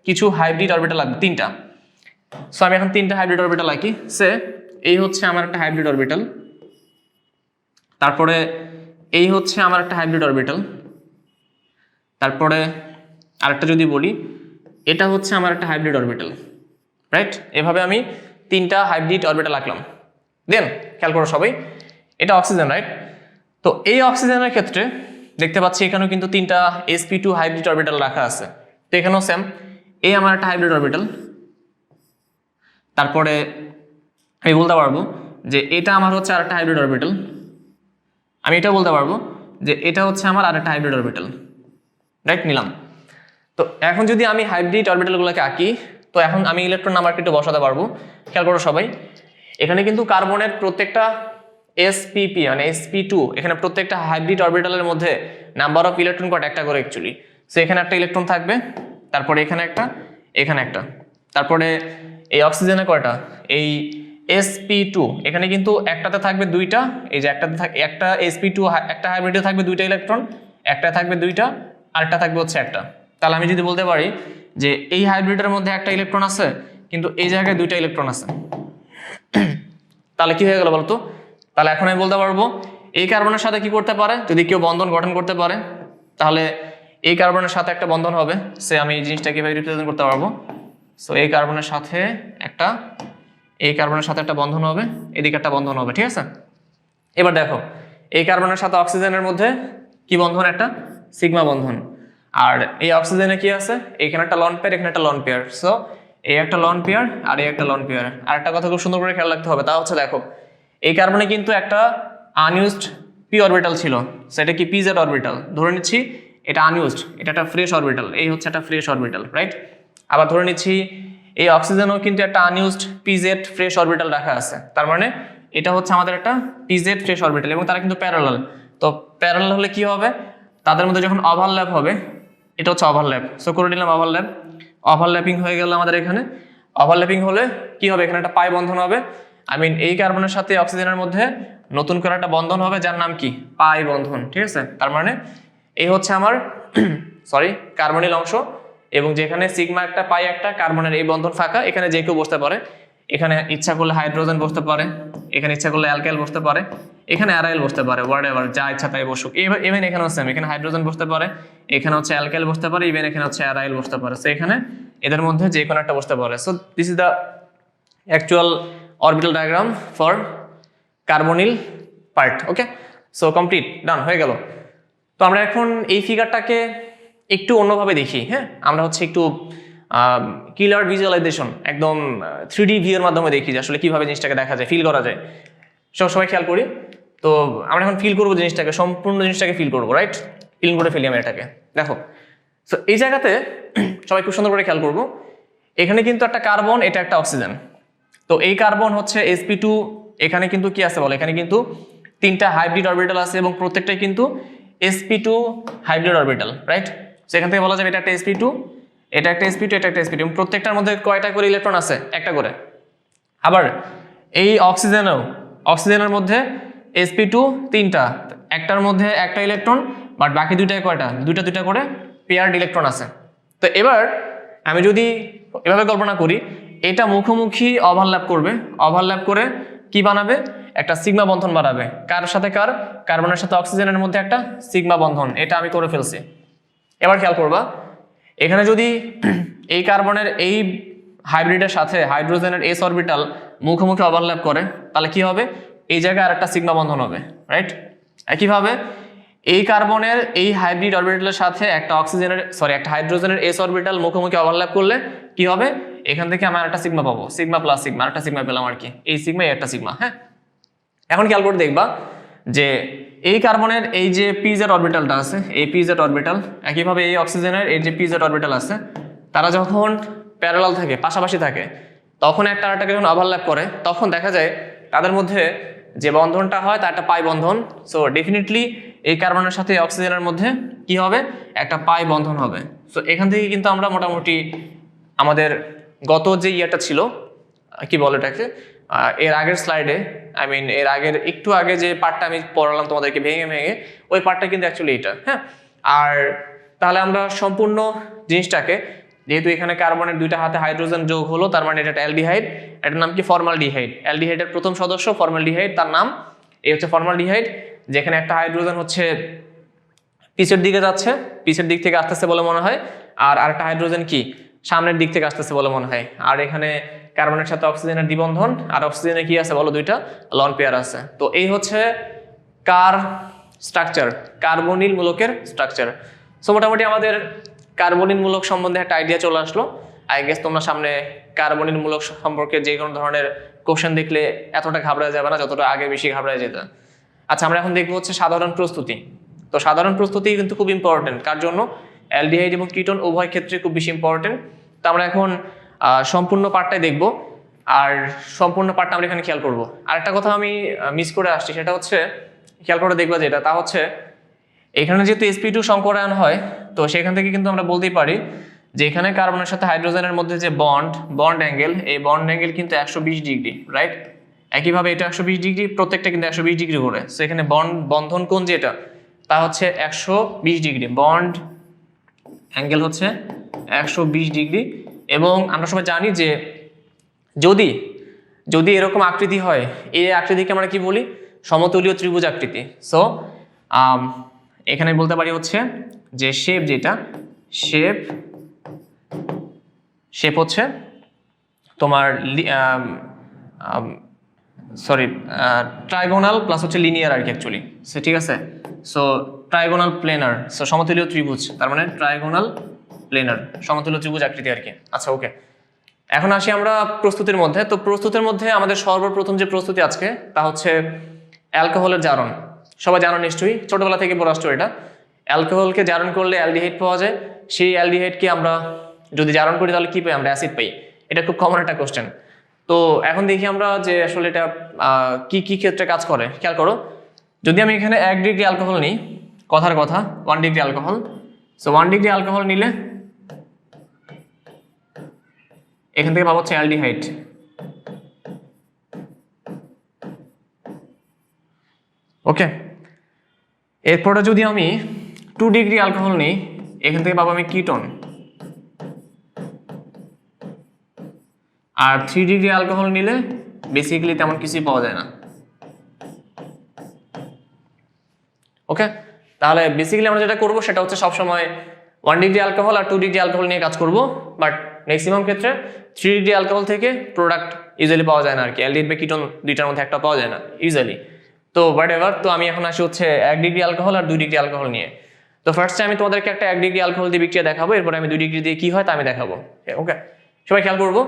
কিছু হাইব্রিড অরবিটাল লাগবে 3টা। সো আমি এখন 3টা হাইব্রিড অরবিটাল আঁকি। সে এই হচ্ছে আমার একটা হাইব্রিড অরবিটাল, তারপরে এই হচ্ছে আমার একটা হাইব্রিড অরবিটাল, তারপরে আরেকটা যদি বলি এটা হচ্ছে আমার একটা হাইব্রিড অরবিটাল, রাইট? এভাবে আমি 3টা হাইব্রিড অরবিটাল আঁকলাম। দেন খেয়াল করো সবাই, এটা অক্সিজেন, রাইট? তো এই অক্সিজেনের ক্ষেত্রে দেখতে পাচ্ছি এখানেও কিন্তু 3টা sp2 হাইব্রিড অরবিটাল রাখা আছে। তো এখানেও সেম, এই আমার একটা হাইব্রিড অরবিটাল, তারপরে আমি বলতে পারবো যে এটা আমার হচ্ছে আরেকটা হাইব্রিড অরবিটাল, আমি এটা বলতে পারবো যে এটা হচ্ছে আমার আরেকটা হাইব্রিড অরবিটাল, রাইট? নিলাম। তো এখন যদি আমি হাইব্রিড অরবিটালগুলোকে আঁকি তো এখন আমি ইলেকট্রন নাম্বারকে একটু বসাতে পারবো। খেয়াল করো সবাই, এখানে কিন্তু কার্বনের প্রত্যেকটা spp মানে sp2, এখানে প্রত্যেকটা হাইব্রিড অরবিটালের মধ্যে নাম্বার অফ ইলেকট্রন কয়টা, একটা করে অ্যাকচুয়ালি। সো এখানে একটা ইলেকট্রন থাকবে, তারপরে এখানে একটা, এখানে একটা, তারপরে এই অক্সিজেনে কয়টা, এই sp2 এখানে কিন্তু একটাতে থাকবে 2টা, এই যে একটাতে একটা sp2 একটা হাইব্রিডে থাকবে 2টা ইলেকট্রন, একটা থাকবে 2টা, আরেকটা থাকবে হচ্ছে একটা। তাহলে আমি যদি বলতে পারি যে এই হাইব্রিডের মধ্যে একটা ইলেকট্রন আছে কিন্তু এই জায়গায় 2টা ইলেকট্রন আছে, তাহলে কি হয়ে গেল বলতো? তাহলে এখন আমি বলতে পারবো এই কার্বনের সাথে কি করতে পারে, যদি কেউ বন্ধন গঠন করতে পারে তাহলে এই কার্বনের সাথে একটা বন্ধন হবে। সে আমি এই জিনিসটা কিভাবে রিপ্রেজেন্ট করতে পারবো, সো এই কার্বনের সাথে একটা, এই কার্বনের সাথে একটা বন্ধন হবে, এদিকে একটা বন্ধন হবে, ঠিক আছে? এবার দেখো এই কার্বনের সাথে অক্সিজেনের মধ্যে কি বন্ধন, একটা সিগমা বন্ধন, আর এই অক্সিজেনে কি আছে, এখানে একটা লন পেয়ার, এখানে একটা লন পেয়ার। সো এই একটা লন পেয়ার আর এই একটা লন পেয়ার। আর একটা কথা খুব সুন্দর করে খেয়াল রাখতে হবে, তা হচ্ছে দেখো এই কার্বনে কিন্তু একটা আনইউজড পি অরবিটাল ছিল, সেটা কি পিজেড অরবিটাল ধরে নিচ্ছি, এটা আনইউজড, এটা একটা ফ্রেশ অরবিটাল, এই হচ্ছে একটা ফ্রেশ অরবিটাল, রাইট? আবার ধরে নিচ্ছি এই অক্সিজেনও কিন্তু একটা আনইউজড পিজেড ফ্রেশ অরবিটাল রাখা আছে, তার মানে এটা হচ্ছে আমাদের একটা পিজেড ফ্রেশ অরবিটাল, এবং তারা কিন্তু প্যারালাল। তো প্যারালাল হলে কি হবে, তাদের মধ্যে যখন ওভারল্যাপ হবে, এটা হচ্ছে ওভারল্যাপ। সো করে নিলাম ওভারল্যাপ, ওভারল্যাপিং হয়ে গেল আমাদের এখানে। ওভারল্যাপিং হলে কি হবে, এখানে একটা পাই বন্ধন হবে, আই মিন এই কার্বনের সাথে অক্সিজেনের মধ্যে নতুন করে একটা বন্ধন হবে যার নাম কি, পাই বন্ধন, ঠিক আছে? তার মানে এই হচ্ছে আমার সরি কার্বনিল অংশ, এবং যেখানে সিগমা একটা পাই একটা, কার্বনের এই বন্ধন ফাঁকা, এখানে যে কেউ বসতে পারে, এখানে ইচ্ছা করলে হাইড্রোজেন বসতে পারে, এখানে ইচ্ছা করলে অ্যালকাইল বসতে পারে, এখানে অ্যারাইল বসতে পারে, হোয়াট এভার যা ইচ্ছা তাই বসুক। ইভেন এখানেও সেম, এখানে হাইড্রোজেন বসতে পারে, এখানে হচ্ছে অ্যালকাইল বসতে পারে, ইভেন এখানে হচ্ছে অ্যারাইল বসতে পারে। সো এখানে এদের মধ্যে যে কোনো একটা বসতে পারে। So this is the actual orbital diagram for carbonyl part. Okay, so complete, done হয়ে গেল। তো আমরা এখন এই ফিগারটাকে একটু অন্যভাবে দেখি। হ্যাঁ, আমরা হচ্ছে একটু কিলার ভিজুয়ালাইজেশন, একদম 3D ভিউর মাধ্যমে দেখি যে আসলে কিভাবে জিনিসটাকে দেখা যায়, ফিল করা যায়। সবাই খেয়াল করি। তো আমরা এখন ফিল করবো জিনিসটাকে, সম্পূর্ণ জিনিসটাকে ফিল করবো, রাইট? ফিল করে ফেলি আমি এটাকে। দেখো, সো এই জায়গাতে সবাই খুব সুন্দর করে খেয়াল করবো, এখানে কিন্তু একটা কার্বন, এটা একটা অক্সিজেন। তো এই কার্বন হচ্ছে sp2, এখানে কিন্তু কি আছে বলো, এখানে কিন্তু 3টা হাইব্রিড অরবিটাল আছে এবং প্রত্যেকটাই কিন্তু sp2 হাইব্রিড অরবিটাল, রাইট? সেখান থেকে বলা যাবে এটা একটা sp2, এটা একটা sp2, এটা একটা sp2, এবং প্রত্যেকটার মধ্যে কয়টা করে ইলেকট্রন আছে, একটা করে। আবার এই অক্সিজেনের মধ্যে sp2 3টা, একটার মধ্যে একটা ইলেকট্রন, বাট বাকি দুইটায় কয়টা, দুইটা করে পেয়ার্ড ইলেকট্রন আছে। তো এবার আমি যদি এভাবে কল্পনা করি, এটা মুখোমুখি ওভারল্যাপ করবে, ওভারল্যাপ করে কি বানাবে, একটা সিগমা বন্ধন বানাবে। কার সাথে কার, কার্বনের সাথে অক্সিজেনের মধ্যে একটা সিগমা বন্ধন, এটা আমি করে ফেলছি। এবার খেয়াল করবা, এখানে যদি এই কার্বনের এই হাইব্রিডের সাথে হাইড্রোজেনের এস অরবিটাল মুখোমুখি ওভারল্যাপ করে, তাহলে কি হবে, এই জায়গায় আরেকটা সিগমা বন্ধন হবে, রাইট। একইভাবে এই কার্বনের এই হাইব্রিড অরবিটালের সাথে একটা একটা হাইড্রোজেনের এস অরবিটাল মুখোমুখি ওভারল্যাপ করলে কি হবে, এখান থেকে আমি আরেকটা সিগমা পাবো, সিগমা প্লাস সিগমা, আরেকটা সিগমা পেলাম আর কি, এই সিগমা একটা সিগমা। হ্যাঁ, এখন খেয়াল করে দেখবা যে এই কার্বনের এই যে পিজেড অরবিটালটা আছে, এই পিজেড অরবিটাল, একইভাবে এই অক্সিজেনের এই যে পিজেড অরবিটাল আছে, তারা যখন প্যারালাল থাকে, পাশাপাশি থাকে, তখন একটা আরেকটাকে যখন ওভারল্যাপ করে, তখন দেখা যায় তাদের মধ্যে যে বন্ধনটা হয় তা একটা পাই বন্ধন। সো ডেফিনেটলি এই কার্বনের সাথে অক্সিজেনের মধ্যে কি হবে, একটা পাই বন্ধন হবে। সো এখান থেকে কিন্তু আমরা মোটামুটি আমাদের গত যে ইয়েটা ছিল, কি বলে এটাকে, এর আগের স্লাইডে, এর আগের একটু আগে যে পার্টটা আমি পড়ালাম তোমাদেরকে ভেঙে ভেঙে, ওই পার্টটা কিন্তু অ্যাকচুয়ালি এটা। হ্যাঁ, আর তাহলে আমরা সম্পূর্ণ জিনিসটাকে, যেহেতু এখানে কার্বনের দুইটা হাতে হাইড্রোজেন যোগ হলো, তার মানে এটা একটা অ্যালডিহাইড, এটার নাম কি ফর্মালডিহাইড। অ্যালডিহাইডের প্রথম সদস্য ফর্মালডিহাইড, তার নাম এই হচ্ছে ফর্মালডিহাইড, যেখানে একটা হাইড্রোজেন হচ্ছে পিছের দিকে যাচ্ছে, পিছের দিক থেকে আসতেছে বলে মনে হয়, আর আরেকটা হাইড্রোজেন কি সামনের দিক থেকে আসতেছে বলে মনে হয়। আর এখানে কার্বনের সাথে অক্সিজেনের দ্বিবন্ধন, আর অক্সিজেনে কি আছে বলো, দুইটা লন পেয়ার আছে। তো এই হচ্ছে স্ট্রাকচার, কার্বনিল মূলকের স্ট্রাকচার। সো মোটামুটি আমাদের কার্বনিল মূলক সম্বন্ধে একটা আইডিয়া চলে আসলো। আই গেস তোমরা সামনে কার্বনিল মূলক সম্পর্কে যে কোনো ধরনের কোশ্চেন দেখলে এতটা ঘাবড়ায় যাবে না যতটা আগে বেশি ঘাবড়ায় যেত। আচ্ছা, আমরা এখন দেখবো হচ্ছে সাধারণ প্রস্তুতি। তো সাধারণ প্রস্তুতি কিন্তু খুব ইম্পর্টেন্ট, কার জন্য, অ্যালডিহাইড এবং কিটোন উভয় ক্ষেত্রে খুব বেশি ইম্পর্টেন্ট। তো আমরা এখন সম্পূর্ণ পার্টটাই দেখব, আর সম্পূর্ণ পার্টটা আমরা এখানে খেয়াল করব। আর একটা কথা আমি মিস করে আসছি, সেটা হচ্ছে খেয়াল করে দেখবা যেটা, তা হচ্ছে এখানে যেহেতু sp2 সংকরায়ন হয়, তো সেখান থেকে কিন্তু আমরা বলতেই পারি যে এখানে কার্বনের সাথে হাইড্রোজেনের মধ্যে যে বন্ড অ্যাঙ্গেল, এই বন্ড অ্যাঙ্গেল কিন্তু 120 ডিগ্রি, রাইট। একইভাবে এটা 120 ডিগ্রি, প্রত্যেকটা কিন্তু 120 ডিগ্রি করে। সো এখানে বন্ধন কোণ যেটা, তা হচ্ছে 120 ডিগ্রি, বন্ড অ্যাঙ্গেল হচ্ছে 120 ডিগ্রি। এবং আমরা সবাই জানি যে যদি এরকম আকৃতি হয়, এই আকৃতিকে আমরা কি বলি, সমতলীয় ত্রিভুজ আকৃতি। সো এখানে বলতে পারি হচ্ছে যে শেপ, যেটা শেপ হচ্ছে তোমার ট্রাইগোনাল প্লাস হচ্ছে লিনিয়ার আর কি অ্যাকচুয়ালি। সো ঠিক আছে, সো ট্রাইগোনাল প্লেনার, সো সমতলীয় ত্রিভুজ, তার মানে ট্রাইগোনাল প্লেনার, সমতলীয় ত্রিভুজ আকৃতি আর কি। আচ্ছা, ওকে, এখন আসি আমরা প্রস্তুতির মধ্যে। তো প্রস্তুতির মধ্যে আমাদের সর্বপ্রথম যে প্রস্তুতি আজকে, তা হচ্ছে অ্যালকোহলের জারণ। সবাই জানো নিশ্চয়ই, ছোটবেলা থেকে পড়া স্টোরিটা। অ্যালকোহলকে জারণ করলে অ্যালডিহাইড পাওয়া যায়, সেই অ্যালডিহাইডকে আমরা যদি জারণ করি তাহলে কি পাই, আমরা অ্যাসিড পাই। এটা খুব কমন একটা কোশ্চেন। তো এখন দেখি আমরা যে আসলে এটা কি কি ক্ষেত্রে কাজ করে। খেয়াল করো, যদি আমি এখানে 1 ডিগ্রি অ্যালকোহল নিই, কথার কথা 1 degree alcohol, so 1 degree alcohol নিলে এখান থেকে পাবো হচ্ছে অ্যালডিহাইড। ওকে, এরপরে যদি আমি 2 ডিগ্রি অ্যালকোহল নিই, এখান থেকে পাবো আমি কিটোন। আর 3 ডিগ্রি অ্যালকোহল নিলে বেসিক্যালি তেমন কিছুই পাওয়া যায় না। ওকে, তাহলে বেসিক্যালি আমরা যেটা করবো সেটা হচ্ছে সবসময় 1 ডিগ্রি অ্যালকোহল আর 2 ডিগ্রি অ্যালকোহল নিয়ে কাজ করব, বাট ম্যাক্সিমাম ক্ষেত্রে 3 ডিগ্রি অ্যালকোহল থেকে প্রোডাক্ট ইজিলি পাওয়া যায় না আর কি, অ্যালডিহাইড বা কিটোন দুইটার মধ্যে একটা পাওয়া যায় না ইজিলি। তো হোয়াট এভার, তো আমি এখন আসি হচ্ছে 1 ডিগ্রি অ্যালকোহল আর 2 ডিগ্রি অ্যালকোহল নিয়ে। তো ফার্স্টে আমি তোমাদেরকে একটা 1 ডিগ্রি অ্যালকোহল দিয়ে বিক্রিয়া দেখাবো, এরপরে আমি 2 ডিগ্রি দিয়ে কি হয় তা আমি দেখাবো। ওকে, সবাই খেয়াল করবো,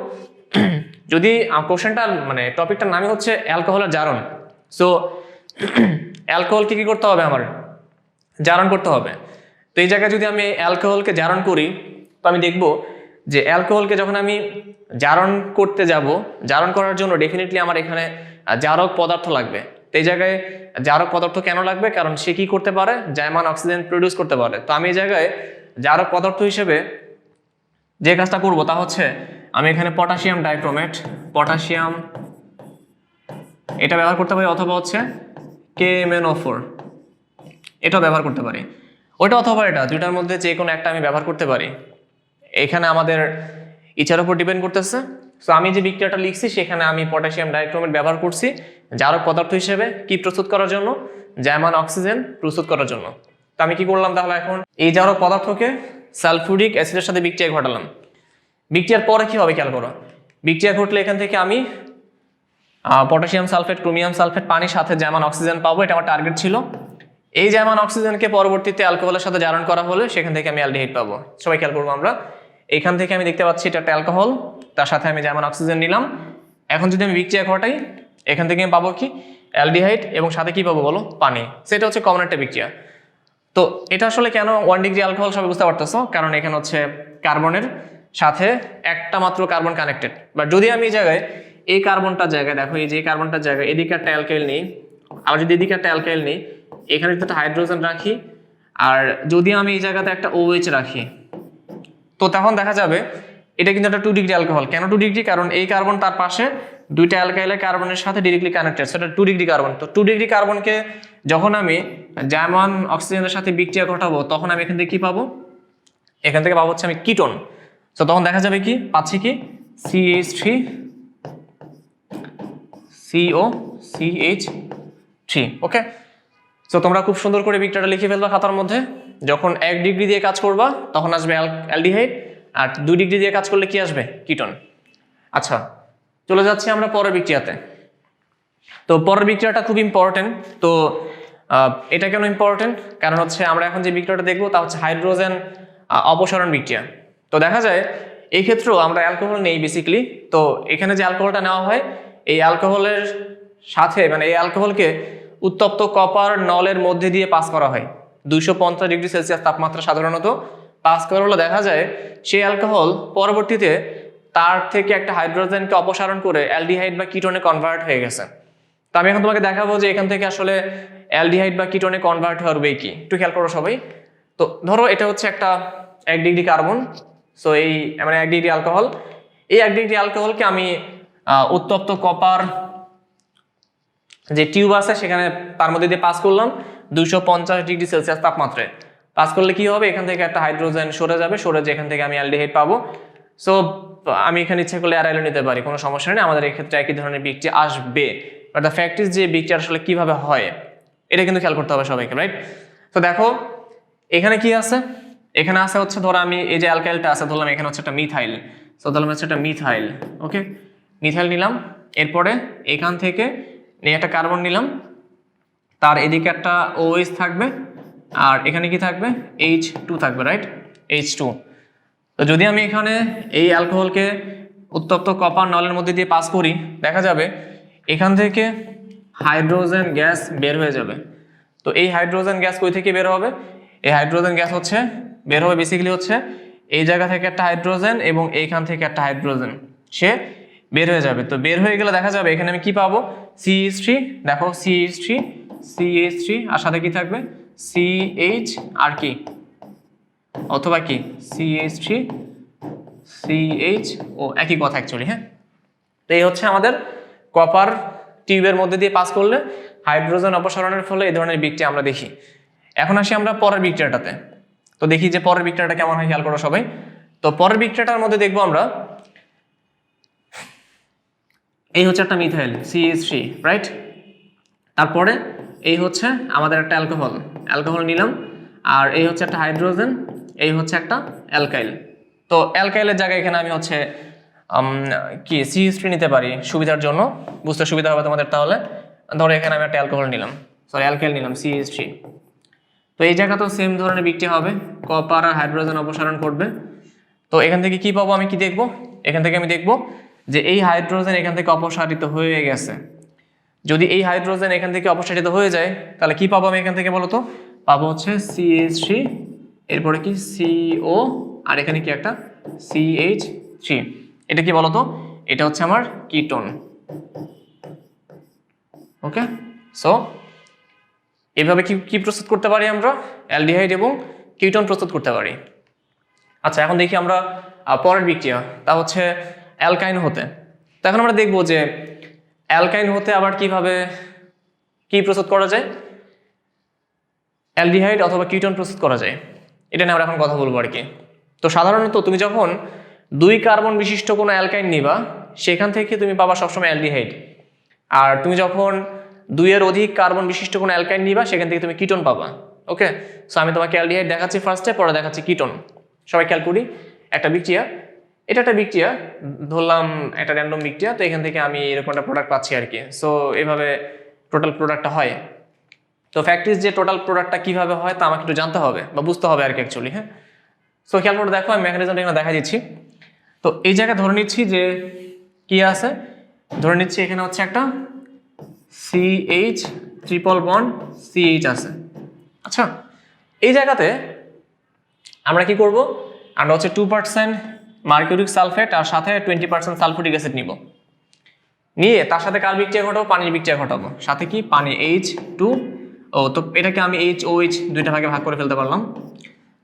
যদি কোশ্চেনটা মানে টপিকটার নামই হচ্ছে অ্যালকোহলের জারণ। সো অ্যালকোহলকে কি করতে হবে, আমার জারণ করতে হবে। তো এই জায়গায় যদি আমি অ্যালকোহলকে জারণ করি, তো আমি দেখব যে অ্যালকোহলকে যখন আমি জারণ করতে যাব, জারণ করার জন্য ডেফিনেটলি আমার এখানে জারক পদার্থ লাগবে। তো এই জায়গায় জারক পদার্থ কেন লাগবে, কারণ সে কি করতে পারে, জায়মান অক্সিজেন প্রডিউস করতে পারে। তো আমি এই জায়গায় জারক পদার্থ হিসেবে যে কাজটা করব তা হচ্ছে আমি এখানে পটাশিয়াম ডাইক্রোমেট, পটাশিয়াম এটা ব্যবহার করতে পারি, অথবা হচ্ছে KMnO4 এটাও ব্যবহার করতে পারি, ওইটা অথবা এটা, দুইটার মধ্যে যে কোনো একটা আমি ব্যবহার করতে পারি। এখানে আমাদের ইচ্ছার উপর ডিপেন্ড করতেছে। সো আমি যে বিক্রিয়াটা লিখছি সেখানে আমি পটাশিয়াম ডাইক্রোমেট ব্যবহার করছি জারক পদার্থ হিসেবে, কি প্রস্তুত করার জন্য, জায়মান অক্সিজেন প্রস্তুত করার জন্য। তো আমি কি করলাম তাহলে, এখন এই জারক পদার্থকে সালফিউরিক অ্যাসিডের সাথে বিক্রিয়া ঘটালাম। বিক্রিয়ার পরে কি হবে খেয়াল করো, বিক্রিয়া ঘটলে এখান থেকে আমি পটাশিয়াম সালফেট, ক্রোমিয়াম সালফেট, পানির সাথে যেমন অক্সিজেন পাবো, এটা আমার টার্গেট ছিল। এই যেমন অক্সিজেনকে পরবর্তীতে অ্যালকোহলের সাথে জারণ করা হলে সেখান থেকে আমি অ্যালডিহাইড পাবো। সবাই খেয়াল করবো আমরা এখান থেকে আমি দেখতে পাচ্ছি এটা একটা অ্যালকোহল, তার সাথে আমি যেমন অক্সিজেন নিলাম। এখন যদি আমি বিক্রিয়া ঘটাই এখান থেকে আমি পাবো কি অ্যালডিহাইড, এবং সাথে কি পাবো বলো, পানি। সেটা হচ্ছে কমন একটা বিক্রিয়া। তো এটা আসলে কেন 1 ডিগ্রি অ্যালকোহল সবাই বুঝতে পারতেছো, কারণ এখানে হচ্ছে কার্বনের সাথে একটা মাত্র কার্বন কানেক্টেড। বাট যদি আমি এই জায়গায় এই কার্বনটার জায়গায় দেখো, এই যে কার্বনটার জায়গায় এদিকে একটা অ্যালকাইল নেই, আবার যদি এদিকে একটা অ্যালকাইল নেই, এখানে যদি একটা হাইড্রোজেন রাখি, আর যদি আমি এই জায়গাতে একটা OH রাখি, তো তখন দেখা যাবে এটা কিন্তু একটা 2 ডিগ্রি অ্যালকোহল। কেন 2 ডিগ্রি? কারণ এই কার্বন তার পাশে দুইটা অ্যালকাইলের কার্বনের সাথে ডিরেক্টলি কানেক্টেড, সেটা 2 ডিগ্রি কার্বন। তো 2 ডিগ্রি কার্বনকে যখন আমি যেমন অক্সিজেনের সাথে বিক্রিয়া ঘটাবো, তখন আমি এখান থেকে কি পাবো, এখান থেকে পাবো হচ্ছে আমি কিটোন। তো তখন দেখা যাবে কি পাচ্ছি কি CH3COCH3। ওকে, সো তোমরা খুব সুন্দর করে বিক্রিয়াটা লিখে ফেলবা খাতার মধ্যে। যখন 1 ডিগ্রি দিয়ে কাজ করবা তখন আসবে অ্যালডিহাইড, আর 2 ডিগ্রি দিয়ে কাজ করলে কি আসবে, কিটোন। আচ্ছা, চলে যাচ্ছি আমরা পরের বিক্রিয়াতে। তো পরের বিক্রিয়াটা খুব ইম্পর্টেন্ট। তো এটা কেন ইম্পর্টেন্ট? কারণ হচ্ছে আমরা এখন যে বিক্রিয়াটা দেখবো তা হচ্ছে হাইড্রোজেন অপসারণ বিক্রিয়া। তো দেখা যায় এই ক্ষেত্রেও আমরা অ্যালকোহল নেই বেসিক্যালি। তো এখানে যে অ্যালকোহলটা নেওয়া হয়, এই অ্যালকোহলের সাথে মানে এই অ্যালকোহলকে উত্তপ্ত কপার নলের মধ্যে দিয়ে পাস করা হয় 250 ডিগ্রি সেলসিয়াস তাপমাত্রা সাধারণত পাস করা হলে দেখা যায় সেই অ্যালকোহল পরবর্তীতে তার থেকে একটা হাইড্রোজেনকে অপসারণ করে অ্যালডিহাইড বা কিটোনে কনভার্ট হয়ে গেছে। তো আমি এখন তোমাকে দেখাবো যে এখান থেকে আসলে অ্যালডিহাইড বা কিটোনে কনভার্ট হবে কি, একটু খেয়াল করো সবাই। তো ধরো এটা হচ্ছে একটা 1 ডিগ্রি কার্বন, সো এই মানে 1 ডিগ্রি অ্যালকোহল। এই 1 ডিগ্রি অ্যালকোহলকে আমি উত্তপ্ত কপার যে টিউব আছে সেখানে তার মধ্যে দিয়ে পাস করলাম 250 ডিগ্রি সেলসিয়াস তাপমাত্রায়। পাস করলে কি হবে, এখান থেকে একটা হাইড্রোজেন সরে যাবে, সরে যে এখান থেকে আমি অ্যালডিহাইড পাবো। সো আমি এখানে ইচ্ছে করলে অ্যারাইলও নিতে পারি, কোনো সমস্যা নেই, আমাদের এক্ষেত্রে একই ধরনের বিক্রিয়া আসবে। বাট দ্য ফ্যাক্ট ইজ যে বিক্রিয়া আসলে কিভাবে হয় এটা কিন্তু খেয়াল করতে হবে সবাইকে, রাইট? তো দেখো এখানে কি আছে, এখানে আছে হচ্ছে ধরো আমি এই যে অ্যালকাইলটা আছে ধরলাম, এখানে হচ্ছে একটা মিথাইল। সো ধরলাম হচ্ছে একটা মিথাইল। ওকে, মিথাইল নিলাম। এরপরে এখান থেকে একটা কার্বন নিলাম, তার এদিকে একটা OH থাকবে, আর এখানে কি থাকবে, H2 থাকবে, রাইট? H2। তো যদি আমি এখানে এই অ্যালকোহলকে উত্তপ্ত কপার নলের মধ্যে দিয়ে পাস করি, দেখা যাবে এখান থেকে হাইড্রোজেন গ্যাস বের হয়ে যাবে। তো এই হাইড্রোজেন গ্যাস কই থেকে বের হবে, এই হাইড্রোজেন গ্যাস হচ্ছে বের হবে বেসিক্যালি হচ্ছে এই জায়গা থেকে একটা হাইড্রোজেন এবং এইখান থেকে একটা হাইড্রোজেন সে বের হয়ে যাবে। তো বের হয়ে গেলে দেখা যাবে এখানে আমি কি পাবো, CH3। দেখো CH3 আর সাথে কি থাকবে, CH আর কি অথবা কি CH3 CH ও একই কথা অ্যাকচুয়ালি। হ্যাঁ, তো এই হচ্ছে আমাদের কপার টিউবের মধ্যে দিয়ে পাস করলে হাইড্রোজেন অপসারণের ফলে এই ধরনের বিক্রিয়া আমরা দেখি। এখন আসি আমরা পরের বিক্রিয়াটাতে। তো দেখি যে পরের বিক্রিয়াটা কেমন হয়, খেয়াল করো সবাই। তো পরের বিক্রিয়াটার মধ্যে দেখবো আমরা এই হচ্ছে একটা মিথাইল CH3, রাইট? তারপরে এই হচ্ছে আমাদের একটা অ্যালকোহল নিলাম, আর এই হচ্ছে একটা হাইড্রোজেন, এই হচ্ছে একটা অ্যালকাইল। তো অ্যালকাইলের জায়গায় এখানে আমি হচ্ছে কি CH3 নিতে পারি সুবিধার জন্য, বুঝতে সুবিধা হবে তোমাদের। তাহলে ধরো এখানে আমি একটা অ্যালকাইল নিলাম CH3। তো এই জায়গা তো সেম ধরনের বিক্রিয়া হবে, কপার আর হাইড্রোজেন অপসারণ করবে। তো এখান থেকে কি পাবো, আমি কি দেখবো, এখান থেকে আমি দেখবো যে এই হাইড্রোজেন এখান থেকে অপসারিত হয়ে গেছে। যদি এই হাইড্রোজেন এখান থেকে অপসারিত হয়ে যায় তাহলে কি পাবো আমি এখান থেকে বলো তো, পাবো হচ্ছে CH3, এরপরে কি CO, আর এখানে কি একটা CH3। এটা কি বলতো, এটা হচ্ছে আমার কিটোন। ওকে, সো এভাবে কি প্রস্তুত করতে পারি আমরা, অ্যালডিহাইড এবং কিটোন প্রস্তুত করতে পারি। আচ্ছা, এখন দেখি আমরা পরের বিক্রিয়া, তা হচ্ছে অ্যালকাইন হতে। তো এখন আমরা দেখবো যে অ্যালকাইন হতে আবার কিভাবে কি প্রস্তুত করা যায়, অ্যালডিহাইড অথবা কিটোন প্রস্তুত করা যায়, এটা নিয়ে আমরা এখন কথা বলবো আর কি। তো সাধারণত তুমি যখন 2 কার্বন বিশিষ্ট কোনো অ্যালকাইন নিবা সেখান থেকে তুমি পাবা সবসময় অ্যালডিহাইড, আর তুমি যখন 2 এর অধিক কার্বন বিশিষ্ট কোনো অ্যালকাইন নিবা সেখান থেকে তুমি কিটোন পাবা। ওকে, সো আমি তোমাকে অ্যালডিহাইড দেখাচ্ছি ফার্স্টে, পরে দেখাচ্ছি কিটোন। সবাই খেয়াল করি একটা বিক্রিয়া, এটা একটা বিক্রিয়া, ধরলাম একটা র্যান্ডম বিক্রিয়া, তো এখান থেকে আমি এরকম একটা প্রোডাক্ট পাচ্ছি আর কি। সো এভাবে টোটাল প্রোডাক্টটা হয়। তো ফ্যাক্ট ইজ যে টোটাল প্রোডাক্টটা কিভাবে হয় তা আমাকে একটু জানতে হবে বা বুঝতে হবে আর কি অ্যাকচুয়ালি। হ্যাঁ, সো খেয়াল করে দেখো, আমি মেকানিজমটা এখানে দেখা দিচ্ছি। তো এই জায়গায় ধরে নিচ্ছি যে কি আছে, ধরে নিচ্ছি এখানে হচ্ছে একটা CH ট্রিপল বন্ড CH আছে। আচ্ছা, এই জায়গাতে আমরা কি করব, আমরা হচ্ছে 2% মার্কিউরিক সালফেট আর সাথে 20% সালফুরিক অ্যাসিড নিব, নিয়ে তার সাথে কার বিক্রিয়া ঘটাবো, পানির বিক্রিয়া ঘটাবো, সাথে কি পানি H2। ও তো এটাকে আমি HOH দুইটা ভাগে ভাগ করে ফেলতে পারলাম।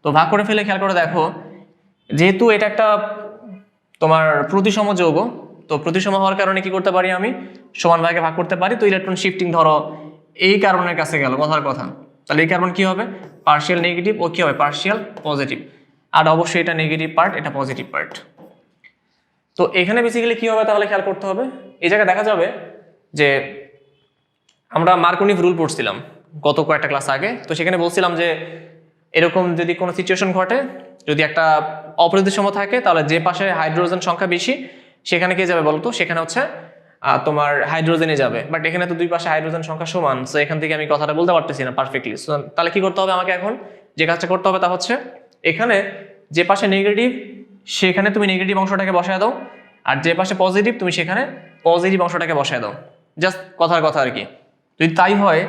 তো ভাগ করে ফেলে খেয়াল করে দেখো, যেহেতু এটা একটা তোমার প্রতিসম যৌগ, তো প্রতিসম হওয়ার কারণে কি করতে পারি, আমি সমান ভাগে ভাগ করতে পারি। তো ইলেকট্রন শিফটিং ধরো এই কার্বনের কাছে গেল, কথার কথা, তাহলে এই কার্বন কি হবে, পার্শিয়াল নেগেটিভ, ও কি হবে পার্শিয়াল পজিটিভ। আর অবশ্যই এটা নেগেটিভ পার্ট, এটা পজিটিভ পার্ট। তো এখানে বেসিক্যালি কি হবে তাহলে খেয়াল করতে হবে, এই জায়গায় দেখা যাবে যে আমরা মার্কোনিভ রুল পড়ছিলাম গত কয়েকটা ক্লাস আগে। তো সেখানে বলছিলাম যে এরকম যদি কোনো সিচুয়েশন ঘটে, যদি একটা অপ্রতিসম থাকে, তাহলে যে পাশে হাইড্রোজেন সংখ্যা বেশি সেখানে কি যাবে বলতো, সেখানে হচ্ছে তোমার হাইড্রোজেনে যাবে। বাট এখানে তো দুই পাশে হাইড্রোজেন সংখ্যা সমান, সো এখান থেকে আমি কথাটা বলতে পারতেছি না পারফেক্টলি। সো তাহলে কি করতে হবে আমাকে, এখন যে কাজটা করতে হবে তা হচ্ছে এখানে যে পাশে নেগেটিভ সেখানে তুমি নেগেটিভ অংশটাকে বসায় দাও, আর যে পাশে পজিটিভ তুমি সেখানে পজিটিভ অংশটাকে বসায় দাও। জাস্ট কথার কথা আর কি। যদি তাই হয়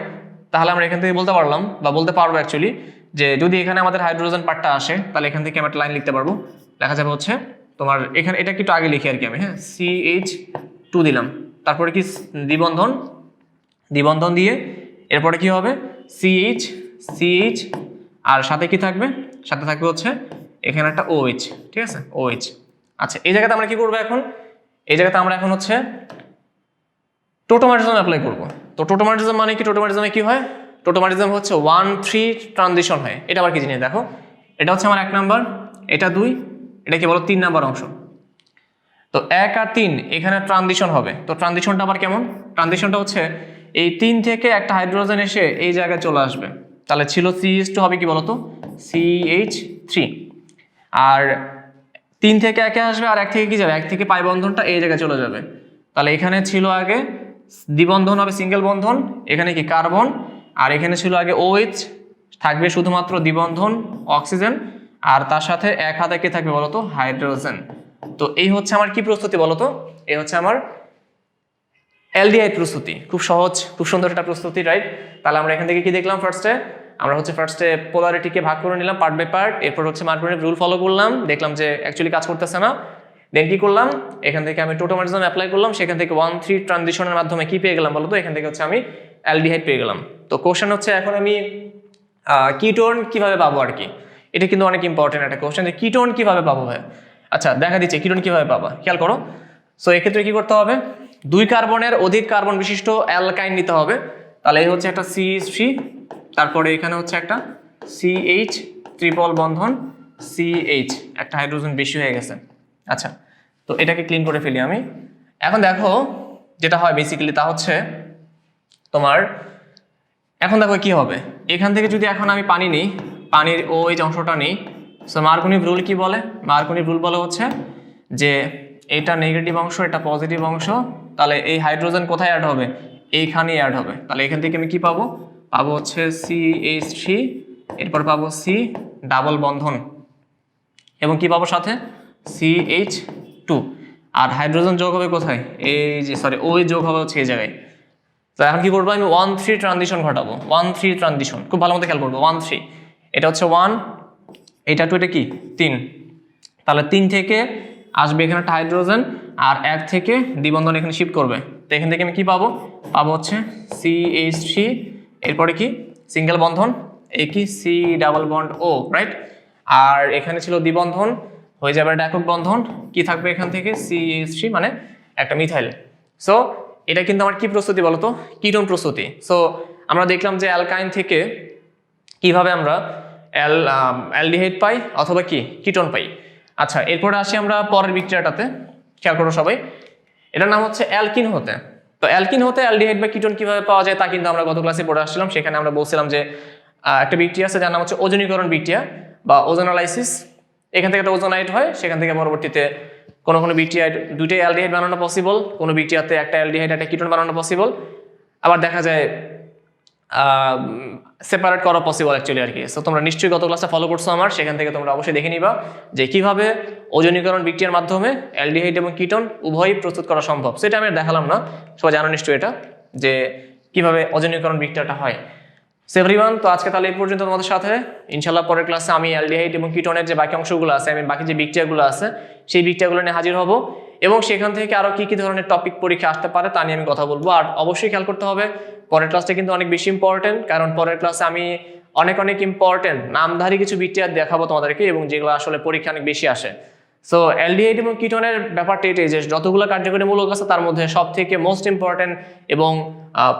তাহলে আমরা এখান থেকে বলতে পারলাম বা বলতে পারবো অ্যাকচুয়ালি যে যদি এখানে আমাদের হাইড্রোজেন পার্টটা আসে, তাহলে এখান থেকে আমরা একটা লাইন লিখতে পারবো। লেখা যাবে হচ্ছে তোমার এখানে, এটা একটু আগে লিখি আর কি আমি, হ্যাঁ, CH2 দিলাম, তারপরে কি দ্বিবন্ধন, দ্বিবন্ধন দিয়ে এরপরে কি হবে CH আর সাথে কি থাকবে, সাথে থাকবে হচ্ছে এখানে একটা OH, ঠিক আছে, OH। আচ্ছা, এই জায়গাতে আমরা কি করবো এখন, এই জায়গাতে আমরা এখন হচ্ছে টোটোমারিজম অ্যাপ্লাই করব। তো টোটোমারিজম মানে কি, টোটোমারিজমে কি হয়, টোটোমারিজম হচ্ছে 1-3 ট্রানজিশন হয়। এটা আবার কি জিনিস দেখো, এটা হচ্ছে আমার 1 নাম্বার, এটা 2, এটা কি বলো 3 নাম্বার অংশ। তো 1 আর 3 এখানে ট্রানজিশন হবে। তো ট্রানজিশনটা আবার কেমন, ট্রানজিশনটা হচ্ছে এই 3 থেকে একটা হাইড্রোজেন এসে এই জায়গায় চলে আসবে, তাহলে ছিল CH2 হবে কি বলতো CH3, আর 3 থেকে 1 আসবে, আর 1 থেকে কি যাবে, 1 থেকে পাই বন্ধনটা এই জায়গায় চলে যাবে। তাহলে এখানে ছিল আগে দ্বিবন্ধন হবে সিঙ্গেল বন্ধন, এখানে কি কার্বন, আর এখানে ছিল আগে OH, থাকবে শুধুমাত্র দ্বিবন্ধন অক্সিজেন, আর তার সাথে এক হাতে কি থাকবে বলতো হাইড্রোজেন। তো এই হচ্ছে আমার কি প্রস্তুতি বলতো, এই হচ্ছে আমার অ্যালডিহাইড প্রস্তুতি। খুব সহজ, খুব সুন্দর একটা প্রস্তুতি, রাইট। তাহলে আমরা এখান থেকে কি দেখলাম, আমরা হচ্ছে ফার্স্টে পোলারিটিকে ভাগ করে নিলাম পার্ট বাই পার্ট, এরপর হচ্ছে মার্কোনিভ রুল ফলো করলাম, দেখলাম যে অ্যাকচুয়ালি কাজ করতেছে না। দেন কি করলাম, এখান থেকে আমি টোটোমারিজম অ্যাপ্লাই করলাম, সেখান থেকে 1-3 ট্রানজিশনের মাধ্যমে কি পেয়ে গেলাম বলতো, এখান থেকে হচ্ছে আমি অ্যালডিহাইড পেয়ে গেলাম। তো কোশ্চেন হচ্ছে এখন আমি কিটোন কিভাবে পাবো আর কি, এটা কিন্তু অনেক ইম্পর্টেন্ট একটা কোশ্চেন, যে কিটোন কিভাবে পাবো ভাই। আচ্ছা, দেখা দিচ্ছে কিটোন কিভাবে পাবা, খেয়াল করো। সো এক্ষেত্রে কি করতে হবে, 2 কার্বনের অধিক কার্বন বিশিষ্ট অ্যালকাইন নিতে হবে। তাহলে এই হচ্ছে একটা CH3, তারপরে এখানে হচ্ছে একটা CH ট্রিপল বন্ধন CH, একটা হাইড্রোজেন বেশি হয়ে গেছে। আচ্ছা, তো এটাকে ক্লিন করে ফেলি আমি। এখন দেখো যেটা হয় বেসিক্যালি তা হচ্ছে তোমার, এখন দেখো কি হবে, এখান থেকে যদি এখন আমি পানি নিই, পানির OH অংশটা নিই, সো মার্কোনিভ রুল কি বলে, মার্কোনিভ রুল বলে হচ্ছে যে এটা নেগেটিভ অংশ, এটা পজিটিভ অংশ, তাহলে এই হাইড্রোজেন কোথায় অ্যাড হবে, এইখানেই অ্যাড হবে। তাহলে এখান থেকে আমি কি পাবো, পাবো হচ্ছে CH3, এরপর পাবো C ডাবল বন্ধন, এবং কি পাবো সাথে CH2, আর হাইড্রোজেন যোগ হবে কোথায়, এই যে সরি OH যোগ হবে হচ্ছে এই জায়গায়। তো এখন কি করবো, আমি 1-3 ট্রানজিশন ঘটাবো, 1-3 ট্রানজিশন, খুব ভালো মতো খেয়াল করবো, 1-3, এটা হচ্ছে 1, এটা 2, এটা কি 3, তাহলে 3 থেকে আসবে এখানে একটা হাইড্রোজেন, আর 1 থেকে দ্বিবন্ধন এখানে শিফট করবে। তো এখান থেকে আমি কি পাবো, পাবো হচ্ছে CH3, এরপরে কি সিঙ্গেল বন্ধন, এই কি C double bond O, right. আর এখানে ছিল দ্বিবন্ধন, হয়ে যাবে একটা একক বন্ধন, কি থাকবে এখান থেকে CH3, মানে একটা মিথাইল। সো এটা কিন্তু আমার কি প্রস্তুতি বলতো, কিটোন প্রস্তুতি। সো আমরা দেখলাম যে অ্যালকাইন থেকে কিভাবে আমরা অ্যালডিহাইড পাই অথবা কি কিটোন পাই। আচ্ছা, এরপরে আসি আমরা পরের বিক্রিয়াটাতে, খেয়াল করো সবাই, এটার নাম হচ্ছে অ্যালকিন হতে। তো অ্যালকিন হতে অ্যালডিহাইড বা কিটোন কিভাবে পাওয়া যায় তা কিন্তু আমরা গত ক্লাসে পড়ে আসছিলাম। সেখানে আমরা বলছিলাম যে একটা বিক্রিয়া আছে যার নাম হচ্ছে ওজনীকরণ বিক্রিয়া বা ওজোনালাইসিস। এখান থেকে একটা ওজোনাইড হয়, সেখান থেকে পরবর্তীতে কোনো বিক্রিয়ায় দুইটাই অ্যালডিহাইড বানানো পসিবল, কোনো বিক্রিয়াতে একটা অ্যালডিহাইড একটা কিটোন বানানো পসিবল, আবার দেখা যায় সেপারেট করা পসিবল অ্যাকচুয়ালি আর কি। সো তোমরা নিশ্চয়ই গত ক্লাসটা ফলো করছো আমার, সেখান থেকে তোমরা অবশ্যই দেখে নিবা যে কিভাবে ওজনীকরণ বিক্রিয়ার মাধ্যমে অ্যালডিহাইড এবং কিটোন উভয়ই প্রস্তুত করা সম্ভব। সেটা আমি দেখালাম না, সবাই জানো নিশ্চয়ই এটা যে কিভাবে ওজনীকরণ বিক্রিয়াটা হয়। সো এভরিওয়ান, তো আজকে তাহলে এই পর্যন্ত তোমাদের সাথে। ইনশাল্লাহ পরের ক্লাসে আমি অ্যালডিহাইড এবং কিটোনের যে বাকি অংশগুলো আছে, আমি বাকি যে বিক্রিয়াগুলো আছে সেই বিক্রিয়াগুলো নিয়ে হাজির হব, এবং সেখান থেকে আরও কী কী ধরনের টপিক পরীক্ষা আসতে পারে তা নিয়ে আমি কথা বলবো। আর অবশ্যই খেয়াল করতে হবে পরের ক্লাসটা কিন্তু অনেক বেশি ইম্পর্টেন্ট, কারণ পরের ক্লাসে আমি অনেক ইম্পর্টেন্ট নামধারী কিছু বিক্রিয়া দেখাবো তোমাদেরকে, এবং যেগুলো আসলে পরীক্ষা অনেক বেশি আসে। সো অ্যালডিহাইড এবং কিটোনের ব্যাপারটা এটাই যে যতগুলো কার্যকরী মূলক আছে তার মধ্যে সব থেকে মোস্ট ইম্পর্টেন্ট এবং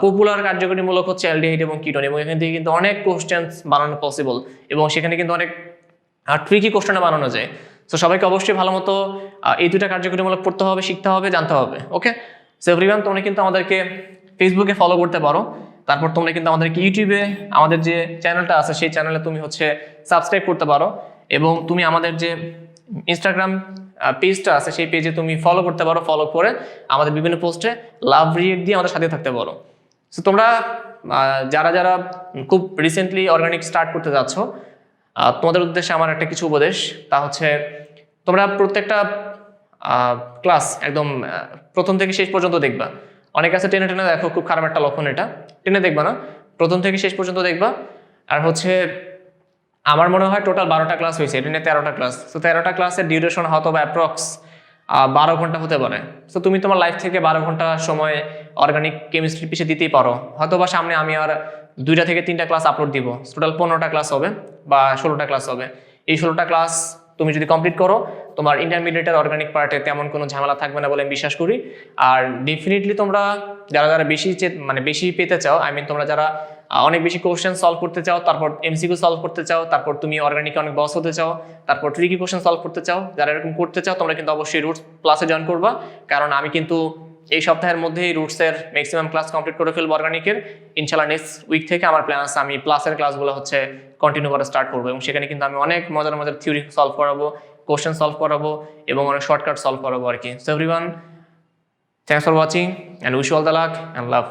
পপুলার কার্যকরী মূলক হচ্ছে অ্যালডিহাইড এবং কিটোন, এবং এখান থেকে কিন্তু অনেক কোশ্চেন্স বানানো পসিবল, এবং সেখানে কিন্তু অনেক ট্রিকি কোশ্চেনে বানানো যায়। সো সবাইকে অবশ্যই ভালো মতো এই দুটা কার্যকরীমূলক পড়তে হবে, শিখতে হবে, জানতে হবে। ওকে, সো এভরিওয়ান, তোমরা কিন্তু আমাদেরকে ফেসবুকে ফলো করতে পারো, তারপর তোমরা কিন্তু আমাদেরকে ইউটিউবে আমাদের যে চ্যানেলটা আছে সেই চ্যানেলে তুমি হচ্ছে সাবস্ক্রাইব করতে পারো, এবং তুমি আমাদের যে ইনস্টাগ্রাম পেজটা আছে সেই পেজে তুমি ফলো করতে পারো, ফলো করে আমাদের বিভিন্ন পোস্টে লাভ রিয়েক্ট দিয়ে আমাদের সাথে থাকতে পারো। সো তোমরা যারা খুব রিসেন্টলি অর্গানিক স্টার্ট করতে যাচ্ছ, তোমাদের উদ্দেশ্যে আমার একটা কিছু উপদেশ, তা হচ্ছে তোমরা প্রত্যেকটা ক্লাস একদম প্রথম থেকে শেষ পর্যন্ত দেখবা। অনেক আছে টেনে দেখো, খুব খারাপ একটা লক্ষণ এটা, টেনে দেখবা না, প্রথম থেকে শেষ পর্যন্ত দেখবা। আর হচ্ছে আমার মনে হয় টোটাল 12টা ক্লাস হয়েছে, এটা নিয়ে 13টা ক্লাস। সো 13টা ক্লাসের ডিউরেশন হয়তো বা অ্যাপ্রক্স 12 ঘন্টা হতে পারে। সো তুমি তোমার লাইফ থেকে 12 ঘন্টা সময় অর্গানিক কেমিস্ট্রি পিছিয়ে দিতেই পারো। হয়তো বা সামনে আমি আর 2টা থেকে 3টা ক্লাস আপলোড দিব, টোটাল 15টা ক্লাস হবে বা 16টা ক্লাস হবে। এই 16টা ক্লাস তুমি যদি কমপ্লিট করো, তোমার ইন্টারমিডিয়েটের অর্গানিক পার্টে তেমন কোনো ঝামেলা থাকবে না বলে আমি বিশ্বাস করি। আর ডেফিনেটলি তোমরা যারা বেশি পেতে চাও, আই মিন তোমরা যারা অনেক বেশি কোশ্চেন সলভ করতে চাও, তারপর এমসিকিউ সলভ করতে চাও, তারপর তুমি অর্গানিকে অনেক বস হতে চাও, তারপর ট্রিকি কোশ্চেন সলভ করতে চাও, যারা এরকম করতে চাও তোমরা কিন্তু অবশ্যই রুটস প্লাসে জয়েন করবা, কারণ আমি কিন্তু এই সপ্তাহের মধ্যেই রুটসের ম্যাক্সিমাম ক্লাস কমপ্লিট করে ফেলবো অর্গানিকের। ইনশাল্লাহ নেক্সট উইক থেকে আমার প্ল্যান আছে আমি প্লাসের ক্লাসগুলো হচ্ছে কন্টিনিউ করা স্টার্ট করবো, এবং সেখানে কিন্তু আমি অনেক মজার থিওরি সলভ করাবো, কোশ্চেন সলভ করাবো, এবং অনেক শর্টকাট সলভ করাবো আর কি। So everyone, thanks for watching and wish you all the luck and love.